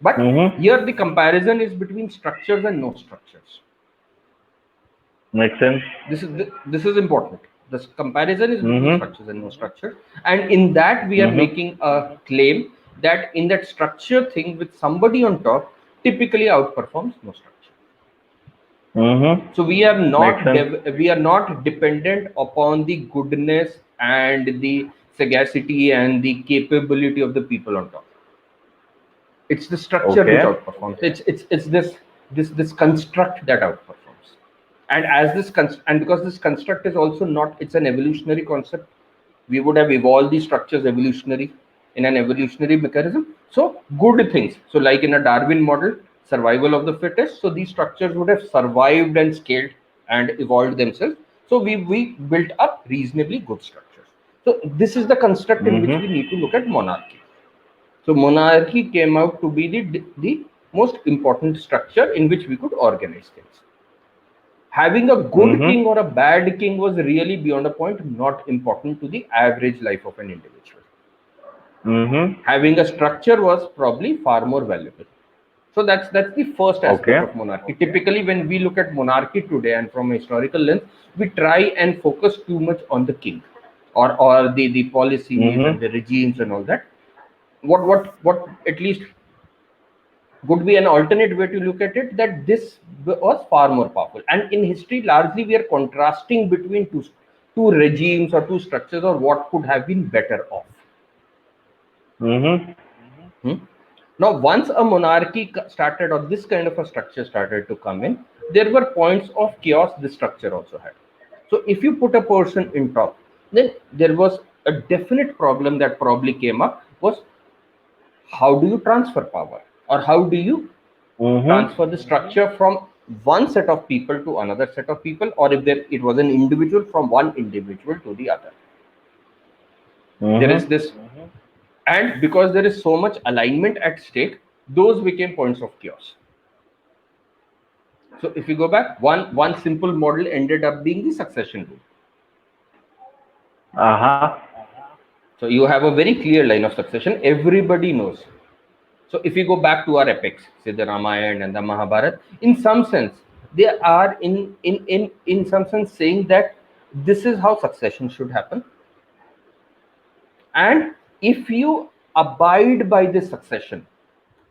B: But here the comparison is between structures and no structures.
A: Makes sense.
B: This is important. This comparison is between structures and no structures, and in that we are making a claim that in that structure thing with somebody on top typically outperforms no structure. So we are not dependent upon the goodness and the sagacity and the capability of the people on top. It's the structure which outperforms. It's this construct that outperforms. And as this and because this construct is also not, it's an evolutionary concept. We would have evolved these structures evolutionary in an evolutionary mechanism. So good things. So like in a Darwin model, survival of the fittest. So these structures would have survived and scaled and evolved themselves. So we built up reasonably good structures. So this is the construct in which we need to look at monarchy. So monarchy came out to be the most important structure in which we could organize things. Having a good king or a bad king was really beyond a point not important to the average life of an individual. Having a structure was probably far more valuable. So that's the first aspect of monarchy. Typically, when we look at monarchy today and from a historical lens, we try and focus too much on the king or the policies and the regimes and all that. What at least would be an alternate way to look at it, that this was far more powerful. And in history, largely we are contrasting between two regimes or two structures, or what could have been better off. Now, once a monarchy started, or this kind of a structure started to come in, there were points of chaos this structure also had. So if you put a person in top, then there was a definite problem that probably came up was how do you transfer power, or how do you transfer the structure from one set of people to another set of people, or if there it was an individual from one individual to the other. There is this, and because there is so much alignment at stake, those became points of chaos. So if you go back, one simple model ended up being the succession rule. So you have a very clear line of succession, everybody knows. So if you go back to our epics, say the Ramayana and the Mahabharata, in some sense they are in some sense saying that this is how succession should happen, and if you abide by this succession,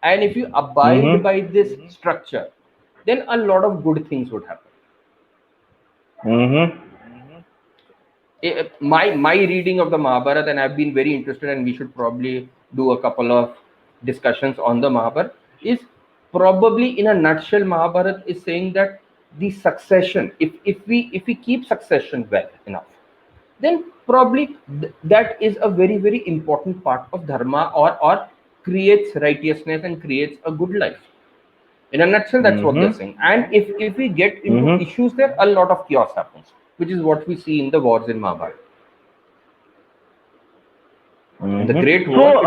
B: and if you abide by this structure, then a lot of good things would happen. My reading of the Mahabharata, and I've been very interested, and we should probably do a couple of discussions on the Mahabharata, is probably in a nutshell, Mahabharata is saying that the succession, if we keep succession well enough, then probably that is a very, very important part of dharma, or creates righteousness and creates a good life. In a nutshell, that's what they're saying. And if we get into issues there, a lot of chaos happens, which is what we see in the wars in Mahabharata. The great war.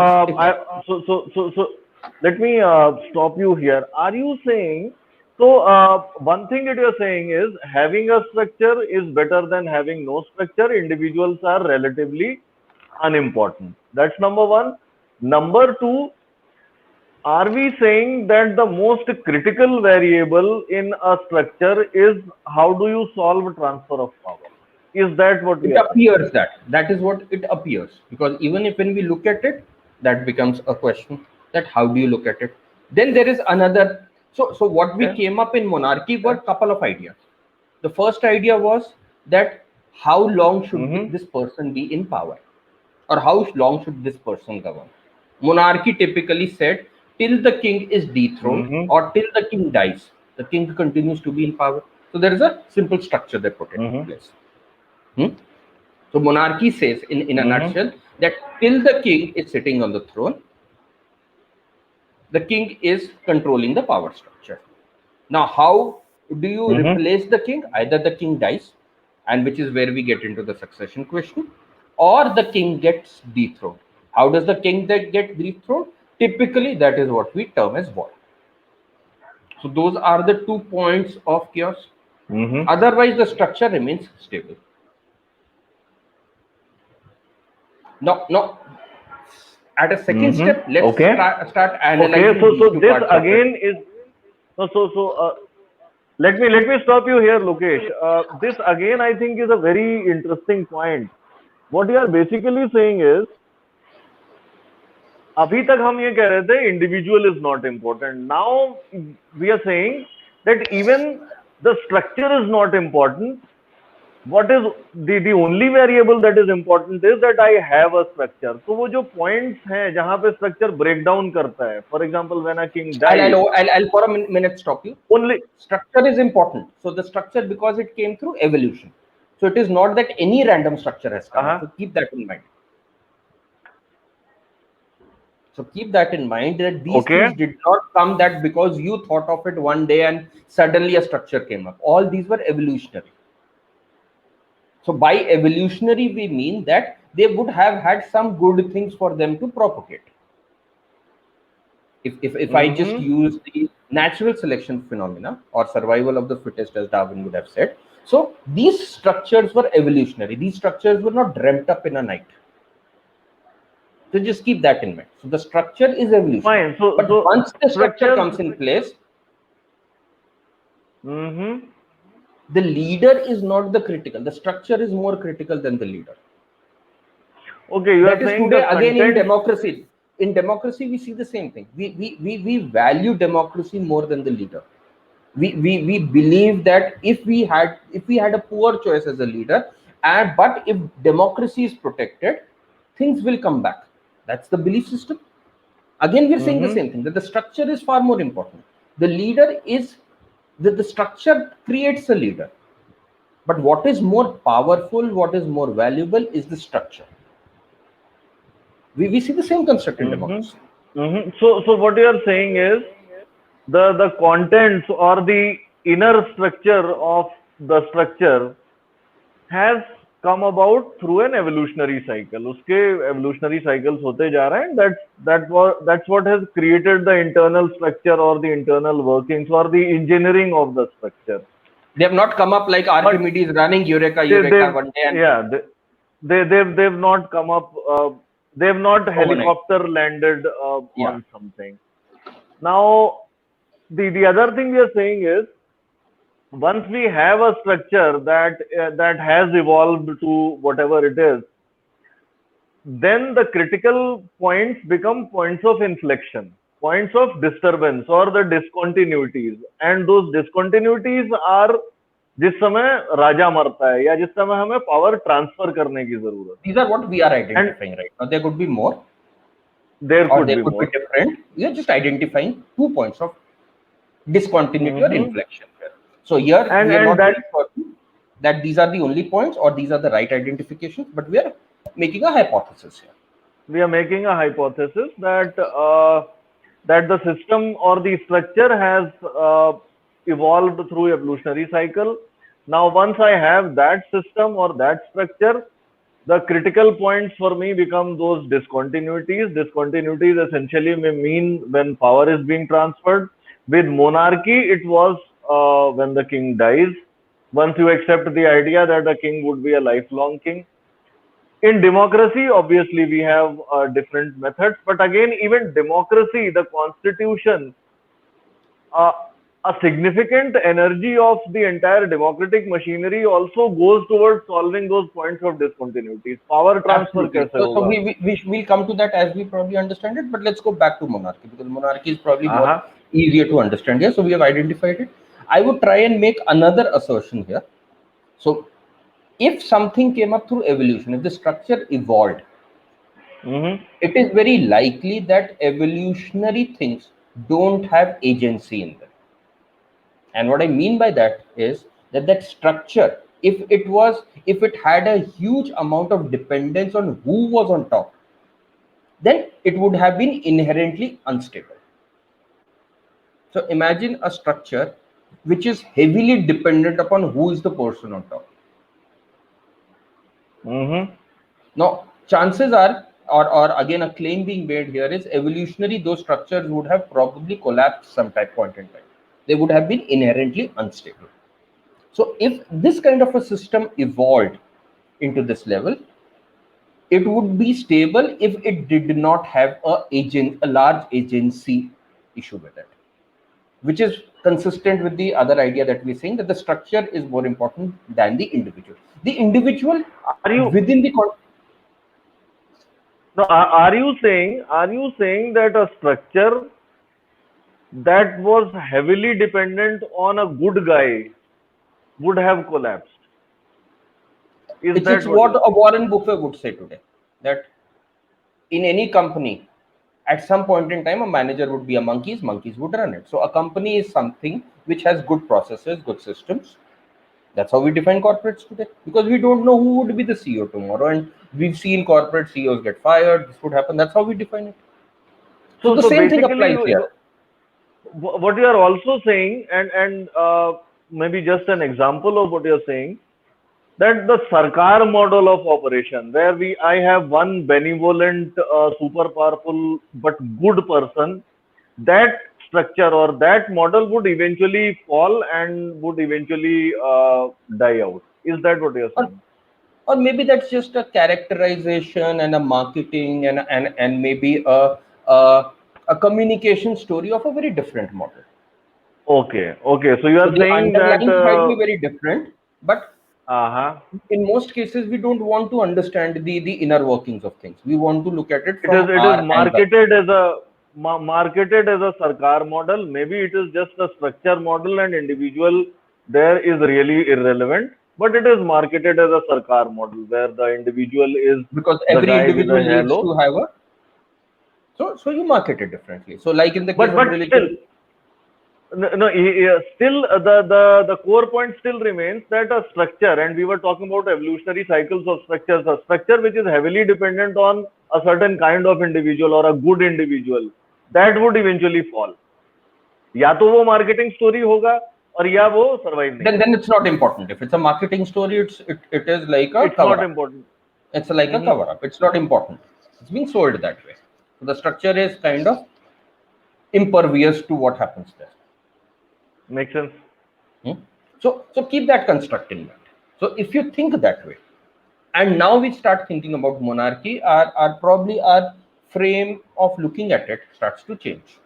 A: So let me stop you here. Are you saying, so one thing that you're saying is having a structure is better than having no structure. Individuals are relatively unimportant. That's number one. Number two, are we saying that the most critical variable in a structure is how do you solve transfer of power? Is that what we
B: it appears that is what it appears, because even if when we look at it, that becomes a question, that how do you look at it. Then there is another, so what we came up in monarchy were a couple of ideas. The first idea was that how long should this person be in power, or how long should this person govern. Monarchy typically said till the king is dethroned or till the king dies, the king continues to be in power. So there is a simple structure they put in place. So monarchy says in a nutshell that till the king is sitting on the throne, the king is controlling the power structure. Now, how do you replace the king? Either the king dies, and which is where we get into the succession question, or the king gets dethroned. How does the king get dethroned? Typically, that is what we term as war. So those are the 2 points of chaos. Otherwise, the structure remains stable. No. At a second step, let's start analyzing.
A: Okay, so this again is let me stop you here, Lokesh. This again, I think, is a very interesting point. What you are basically saying is, अभी तक हम ये कह रहे थे individual is not important. Now we are saying that even the structure is not important. What is the only variable that is important is that I have a structure. So वो जो points हैं जहाँ पे structure breakdown करता है, for example, when a king dies.
B: I'll for a minute stop you. Only structure is important. So the structure, because it came through evolution. So it is not that any random structure has come. So keep that in mind. So keep that in mind that these things did not come that because you thought of it one day and suddenly a structure came up. All these were evolutionary. So by evolutionary, we mean that they would have had some good things for them to propagate. If I just use the natural selection phenomena or survival of the fittest, as Darwin would have said. So these structures were evolutionary. These structures were not dreamt up in a night. So just keep that in mind. So the structure is evolutionary.
A: Fine.
B: But once the structure comes in place, the leader is not the critical. The structure is more critical than the leader.
A: Okay, you
B: that
A: are saying
B: today again in democracy. In democracy, we see the same thing. We value democracy more than the leader. We believe that if we had a poor choice as a leader, but if democracy is protected, things will come back. That's the belief system. Again, we're saying the same thing, that the structure is far more important. The leader is that the structure creates a leader. But what is more powerful, what is more valuable is the structure. We see the same construct in
A: Mm-hmm.
B: democracy.
A: Mm-hmm. So what you are saying is the contents or the inner structure of the structure has come about through an evolutionary cycle. उसके evolutionary cycles होते जा रहे हैं. That's what has created the internal structure or the internal workings or the engineering of the structure.
B: They have not come up like Archimedes running Eureka one day and
A: Yeah, they've not come up. They've not
B: overnight.
A: helicopter landed
B: Yeah.
A: on something. Now, the other thing we are saying is, once we have a structure that has evolved to whatever it is, then the critical points become points of inflection, points of disturbance or the discontinuities, and those discontinuities are जिस समय राजा मरता है या जिस समय हमें power transfer करने की जरूरत.
B: These are what we are identifying right now. There could be more.
A: There
B: or
A: could
B: they
A: be
B: could
A: more.
B: be different. We are just identifying 2 points of discontinuity or inflection here. So here
A: And-
B: we are
A: and
B: not
A: that-
B: very certain that these are the only points or these are the right identifications, but we are making a hypothesis here.
A: We are making a hypothesis that the system or the structure has evolved through evolutionary cycle. Now, once I have that system or that structure, the critical points for me become those discontinuities. Discontinuities essentially may mean when power is being transferred. With monarchy, it was when the king dies. Once you accept the idea that a king would be a lifelong king. In democracy, obviously, we have different methods. But again, even democracy, the constitution, a significant energy of the entire democratic machinery also goes towards solving those points of discontinuities. Power transfer
B: Absolutely.
A: kaise
B: So
A: hoga?
B: we'll come to that as we probably understand it, but let's go back to monarchy because monarchy is probably more
A: Uh-huh.
B: easier to understand here. So we have identified it. I would try and make another assertion here. So if something came up through evolution, if the structure evolved, it is very likely that evolutionary things don't have agency in them. And what I mean by that is that structure, if it had a huge amount of dependence on who was on top, then it would have been inherently unstable. So imagine a structure which is heavily dependent upon who is the person on top. Now, chances are, or again, a claim being made here is evolutionary, those structures would have probably collapsed some point in time. They would have been inherently unstable. So if this kind of a system evolved into this level, it would be stable if it did not have a large agency issue with it, which is consistent with the other idea that we're saying that the structure is more important than the individual. The individual within the
A: No, are you saying that a structure that was heavily dependent on a good guy would have collapsed?
B: It's what a Warren Buffett would say today, that in any company, at some point in time, a manager would be a monkeys would run it. So a company is something which has good processes, good systems. That's how we define corporates today, because we don't know who would be the CEO tomorrow, and we've seen corporate CEOs get fired. This would happen. That's how we define it. So the same thing applies here.
A: What you are also saying, and maybe just an example of what you are saying, that the Sarkar model of operation, where I have one benevolent, super powerful but good person, that structure or that model would eventually fall and would eventually die out. Is that what you're saying?
B: Or maybe that's just a characterization and a marketing and maybe a communication story of a very different model.
A: Okay. So you are saying that
B: might be very different, but in most cases we don't want to understand the inner workings of things. We want to look at it from
A: it is marketed as a Sarkar model. Maybe it is just a structure model and individual there is really irrelevant, but it is marketed as a Sarkar model where the individual is
B: because every individual needs to have a so you market it differently. So like in the case of religion,
A: No, still the core point still remains that a structure, and we were talking about evolutionary cycles of structures. A structure which is heavily dependent on a certain kind of individual or a good individual, that would eventually fall. या तो वो marketing story होगा और या वो survive नहीं.
B: Then it's not important. If it's a marketing story, it is like a
A: It's
B: cover
A: not
B: up.
A: important.
B: It's like a cover up. It's not important. It's being sold that way. So the structure is kind of impervious to what happens there.
A: Makes sense.
B: So keep that construct in mind. So if you think that way, and now we start thinking about monarchy, our probably our frame of looking at it starts to change.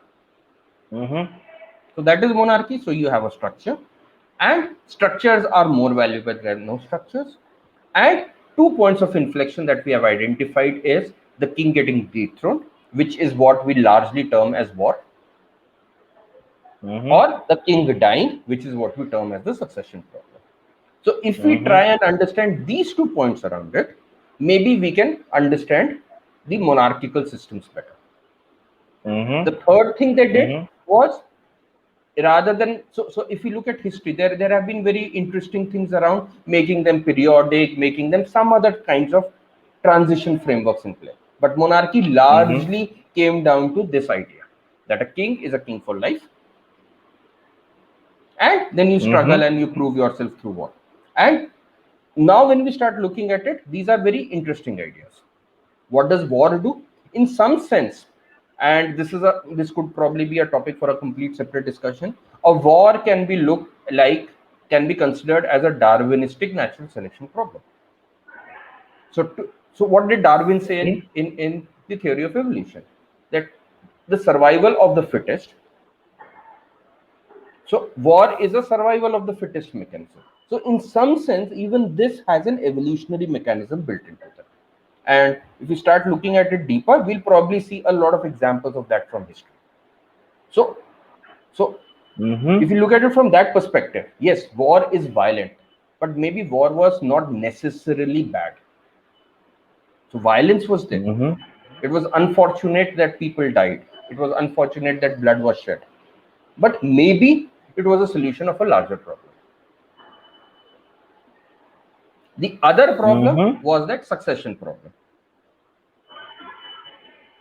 B: So that is monarchy. So you have a structure, and structures are more valuable than no structures. And 2 points of inflection that we have identified is the king getting dethroned, which is what we largely term as war, or the king dying, which is what we term as the succession problem. So if we try and understand these 2 points around it, maybe we can understand the monarchical systems better. The third thing they did was, rather than so if you look at history, there have been very interesting things around making them periodic, making them some other kinds of transition frameworks in play. But monarchy largely came down to this idea that a king is a king for life, and then you struggle and you prove yourself through war. And now when we start looking at it, these are very interesting ideas. What does war do? In some sense, and this could probably be a topic for a complete separate discussion, a war can be considered as a Darwinistic natural selection problem. So what did Darwin say in the theory of evolution? That the survival of the fittest. So war is a survival of the fittest mechanism. So in some sense, even this has an evolutionary mechanism built into it. And if we start looking at it deeper, we'll probably see a lot of examples of that from history. So if you look at it from that perspective, yes, war is violent, but maybe war was not necessarily bad. So violence was there. It was unfortunate that people died. It was unfortunate that blood was shed. But maybe it was a solution of a larger problem. The other problem was that succession problem.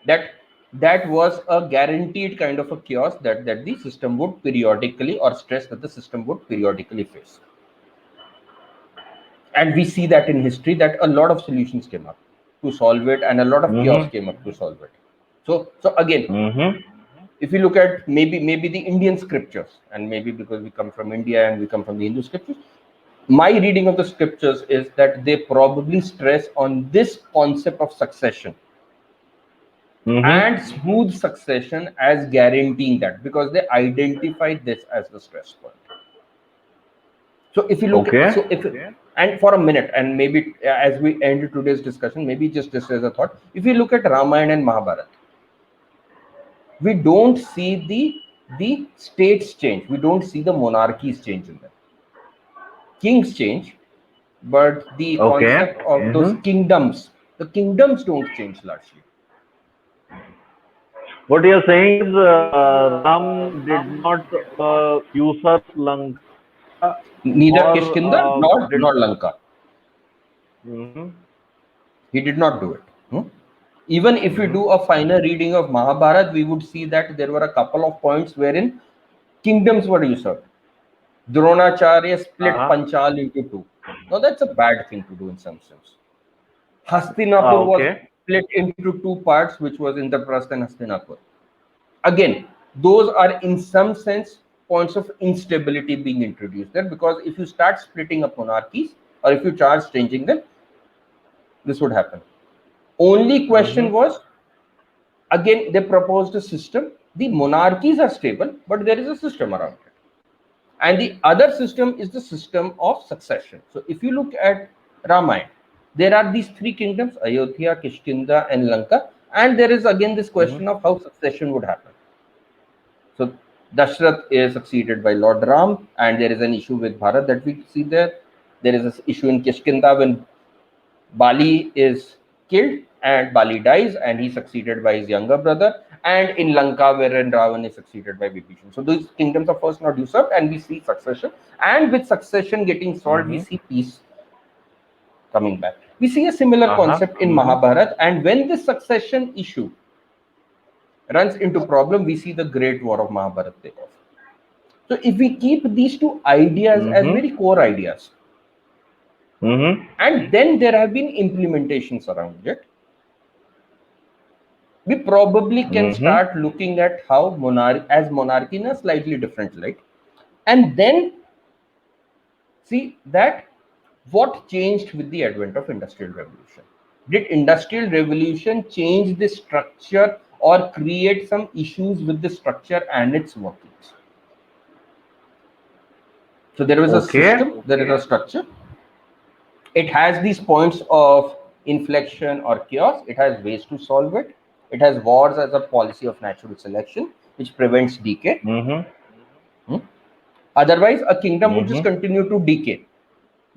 B: That was a guaranteed kind of a chaos that the system would periodically, or stress that the system would periodically face. And we see that in history that a lot of solutions came up to solve it, and a lot of chaos came up to solve it. So again, if you look at maybe the Indian scriptures, and maybe because we come from India and we come from the Hindu scriptures, my reading of the scriptures is that they probably stress on this concept of succession and smooth succession as guaranteeing that, because they identify this as the stress point. So if you look at, and for a minute, and maybe as we end today's discussion, maybe just this as a thought, if you look at Ramayana and Mahabharata, we don't see the states change. We don't see the monarchies change in them. Kings change, but the concept of those kingdoms, the kingdoms don't change largely.
A: What you are saying is Ram did not usurp Lanka.
B: Neither Kishkinda nor Lanka. He did not do it. Even if we do a finer reading of Mahabharata, we would see that there were a couple of points wherein kingdoms were usurped. Dronacharya split Panchal into 2. Now that's a bad thing to do in some sense. Hastinapur was split into 2 parts, which was Indraprastha and Hastinapur. Again, those are in some sense points of instability being introduced there, because if you start splitting up monarchies, or if you start changing them, this would happen. Only question was, again, they proposed a system. The monarchies are stable, but there is a system around it. And the other system is the system of succession. So if you look at Ramayana, there are these 3 kingdoms, Ayodhya, Kishkinda, and Lanka. And there is again this question of how succession would happen. So Dashrath is succeeded by Lord Ram, and there is an issue with Bharat that we see there. There is an issue in Kishkinda when Bali is killed, and Bali dies and he's succeeded by his younger brother, and in Lanka wherein Ravan is succeeded by Vibhishan. So these kingdoms are first not usurped and we see succession, and with succession getting solved we see peace coming back. We see a similar concept in Mahabharata, and when this succession issue runs into problem, we see the great war of Mahabharata take off. So if we keep these two ideas as very core ideas, and then there have been implementations around it, we probably can start looking at how monarchy in a slightly different light, and then see that what changed with the advent of industrial revolution. Did industrial revolution change the structure or create some issues with the structure and its workings? So there is a system, there is a structure. It has these points of inflection or chaos. It has ways to solve it. It has wars as a policy of natural selection, which prevents decay. Otherwise, a kingdom would just continue to decay.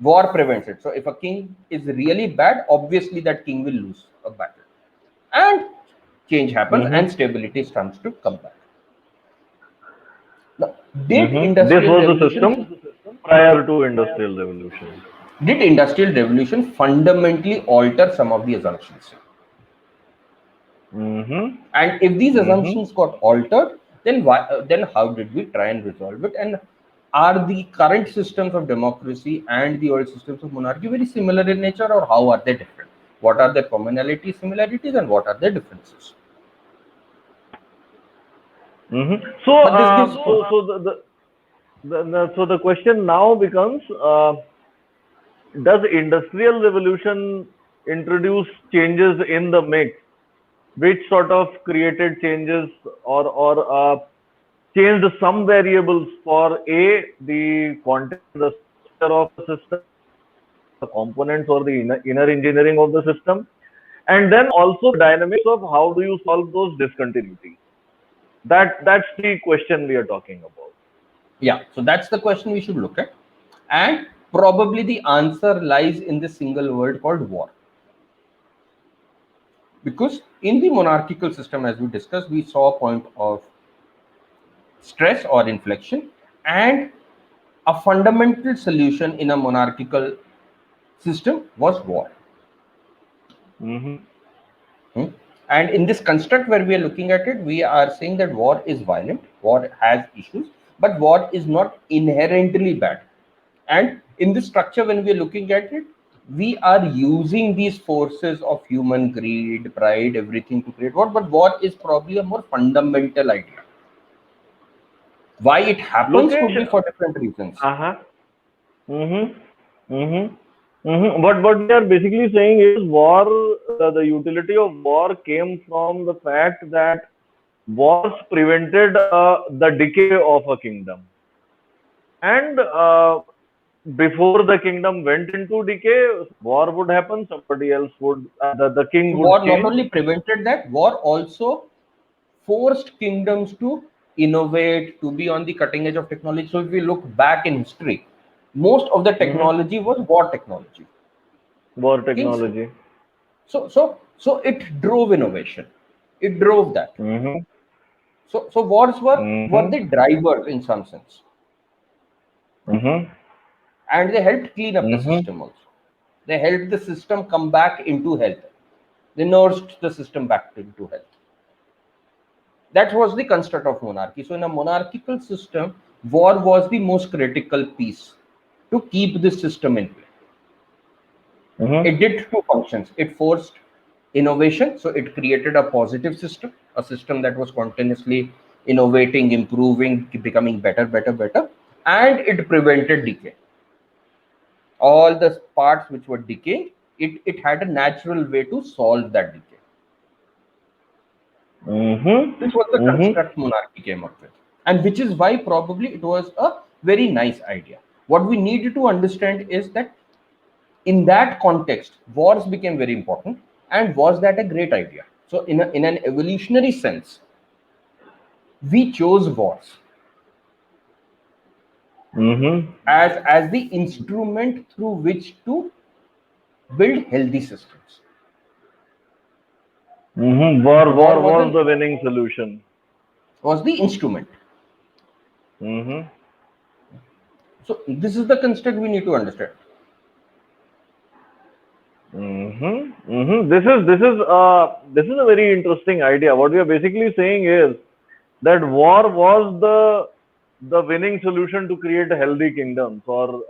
B: War prevents it. So if a king is really bad, obviously that king will lose a battle. And change happens and stability starts to come back. Now, did
A: this was the system prior to industrial revolution.
B: Did industrial revolution fundamentally alter some of the assumptions? And if these assumptions got altered, then how did we try and resolve it? And are the current systems of democracy and the old systems of monarchy very similar in nature, or how are they different? What are their commonalities, similarities, and what are their differences?
A: So the question now becomes: does industrial revolution introduce changes in the mix, which sort of created changes or changed some variables for the content, the structure of the system, the components or the inner engineering of the system, and then also the dynamics of how do you solve those discontinuities? That's the question we are talking about.
B: Yeah, so that's the question we should look at, and probably the answer lies in the single word called war. Because in the monarchical system, as we discussed, we saw a point of stress or inflection, and a fundamental solution in a monarchical system was war. And in this construct where we are looking at it, we are saying that war is violent, war has issues, but war is not inherently bad. And in this structure, when we are looking at it, we are using these forces of human greed, pride, everything to create war, but war is probably a more fundamental idea. Why it happens could be for different reasons.
A: What we are basically saying is war, the utility of war came from the fact that wars prevented the decay of a kingdom. And before the kingdom went into decay, war would happen, somebody else would, the king would
B: war
A: change.
B: Not only prevented that, war also forced kingdoms to innovate, to be on the cutting edge of technology. So if we look back in history, most of the technology was war technology.
A: War technology.
B: So it drove innovation. It drove that. So wars were the drivers in some sense. And they helped clean up the system also. They helped the system come back into health. They nursed the system back into health. That was the construct of monarchy. So in a monarchical system, war was the most critical piece to keep the system in play. It did two functions. It forced innovation, so it created a positive system, a system that was continuously innovating, improving, becoming better, and it prevented decay. All the parts which were decaying, it had a natural way to solve that decay. This was the construct monarchy came up with, and which is why probably it was a very nice idea. What we need to understand is that in that context, wars became very important, and was that a great idea? So in an evolutionary sense, we chose wars as the instrument through which to build healthy systems.
A: War
B: War
A: was the winning solution.
B: was the instrument.
A: Mm-hmm.
B: So this is the construct we need to understand.
A: This is a very interesting idea. What we are basically saying is that war was the winning solution to create healthy kingdoms, or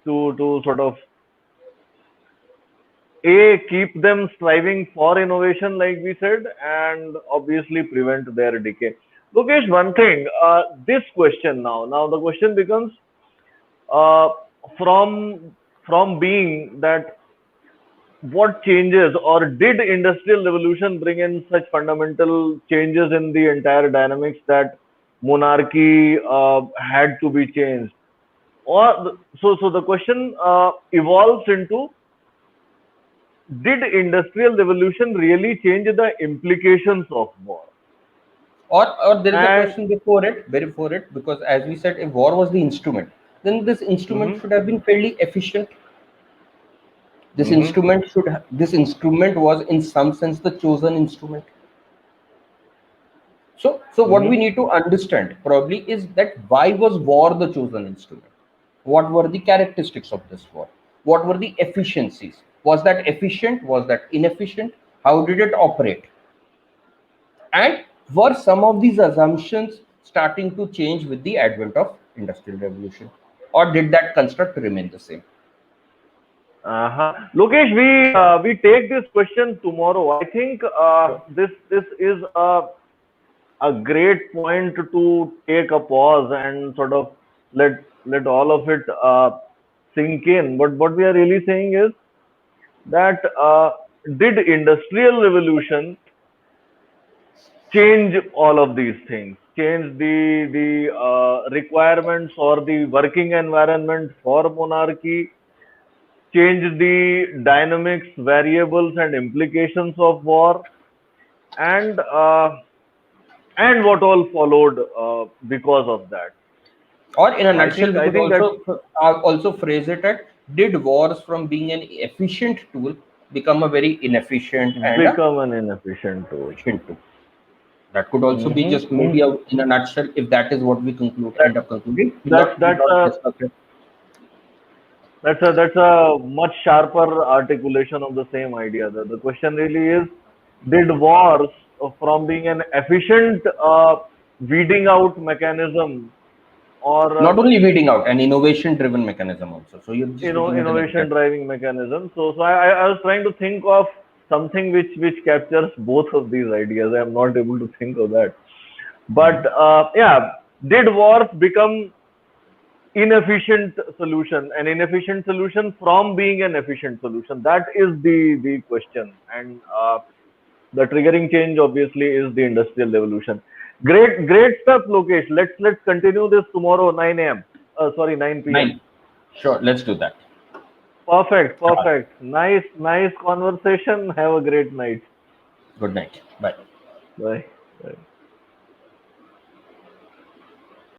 A: to sort of keep them striving for innovation, like we said, and obviously prevent their decay. Lokesh, one thing, this question now the question becomes, uh, from being that, what changes, or did industrial revolution bring in such fundamental changes in the entire dynamics that monarchy had to be changed? Or so the question evolves into, did industrial revolution really change the implications of war?
B: Or there is a
A: And
B: question before it, because as we said, if war was the instrument, then this instrument
A: mhm,
B: should have been fairly efficient.
A: mhm,
B: This instrument was in some sense the chosen instrument. So what we
A: mhm,
B: need to understand probably is that why was war the chosen instrument? What were the characteristics of this war? What were the efficiencies? Was that efficient? Was that inefficient? How did it operate? And were some of these assumptions starting to change with the advent of industrial revolution? Or did that construct remain the same?
A: Lokesh, we take this question tomorrow. I think
B: Sure.
A: this is a great point to take a pause and sort of let all of it sink in. But what we are really saying is that, did industrial revolution change all of these things, change the requirements or the working environment for monarchy, change the dynamics, variables, and implications of war, and what all followed because of that.
B: Or in a
A: I
B: nutshell,
A: think
B: we
A: I
B: could
A: think that's
B: also phrase it at, did wars from being an efficient tool become a very inefficient and a
A: become an inefficient tool.
B: efficient tool? That could also be just maybe
A: Mm.
B: in a nutshell, if that is what we
A: That
B: end up concluding. We'll
A: that's
B: not
A: a
B: discuss it.
A: that's a much sharper articulation of the same idea. The question really is, did wars, from being an efficient weeding out mechanism, or
B: Not only weeding out, an innovation driven mechanism also. So you're just looking at the next
A: innovation
B: step.
A: driving mechanism? So I was trying to think of something which captures both of these ideas. I am not able to think of that. But yeah, did wars become an inefficient solution from being an efficient solution? That is the question. And the triggering change obviously is the industrial revolution. Great stuff, Lokesh. Let's continue this tomorrow 9 a.m. Sorry, 9 p.m.
B: 9. Sure, let's do that.
A: Perfect. Nice conversation. Have a great night.
B: Good night. Bye.
A: Bye. Bye.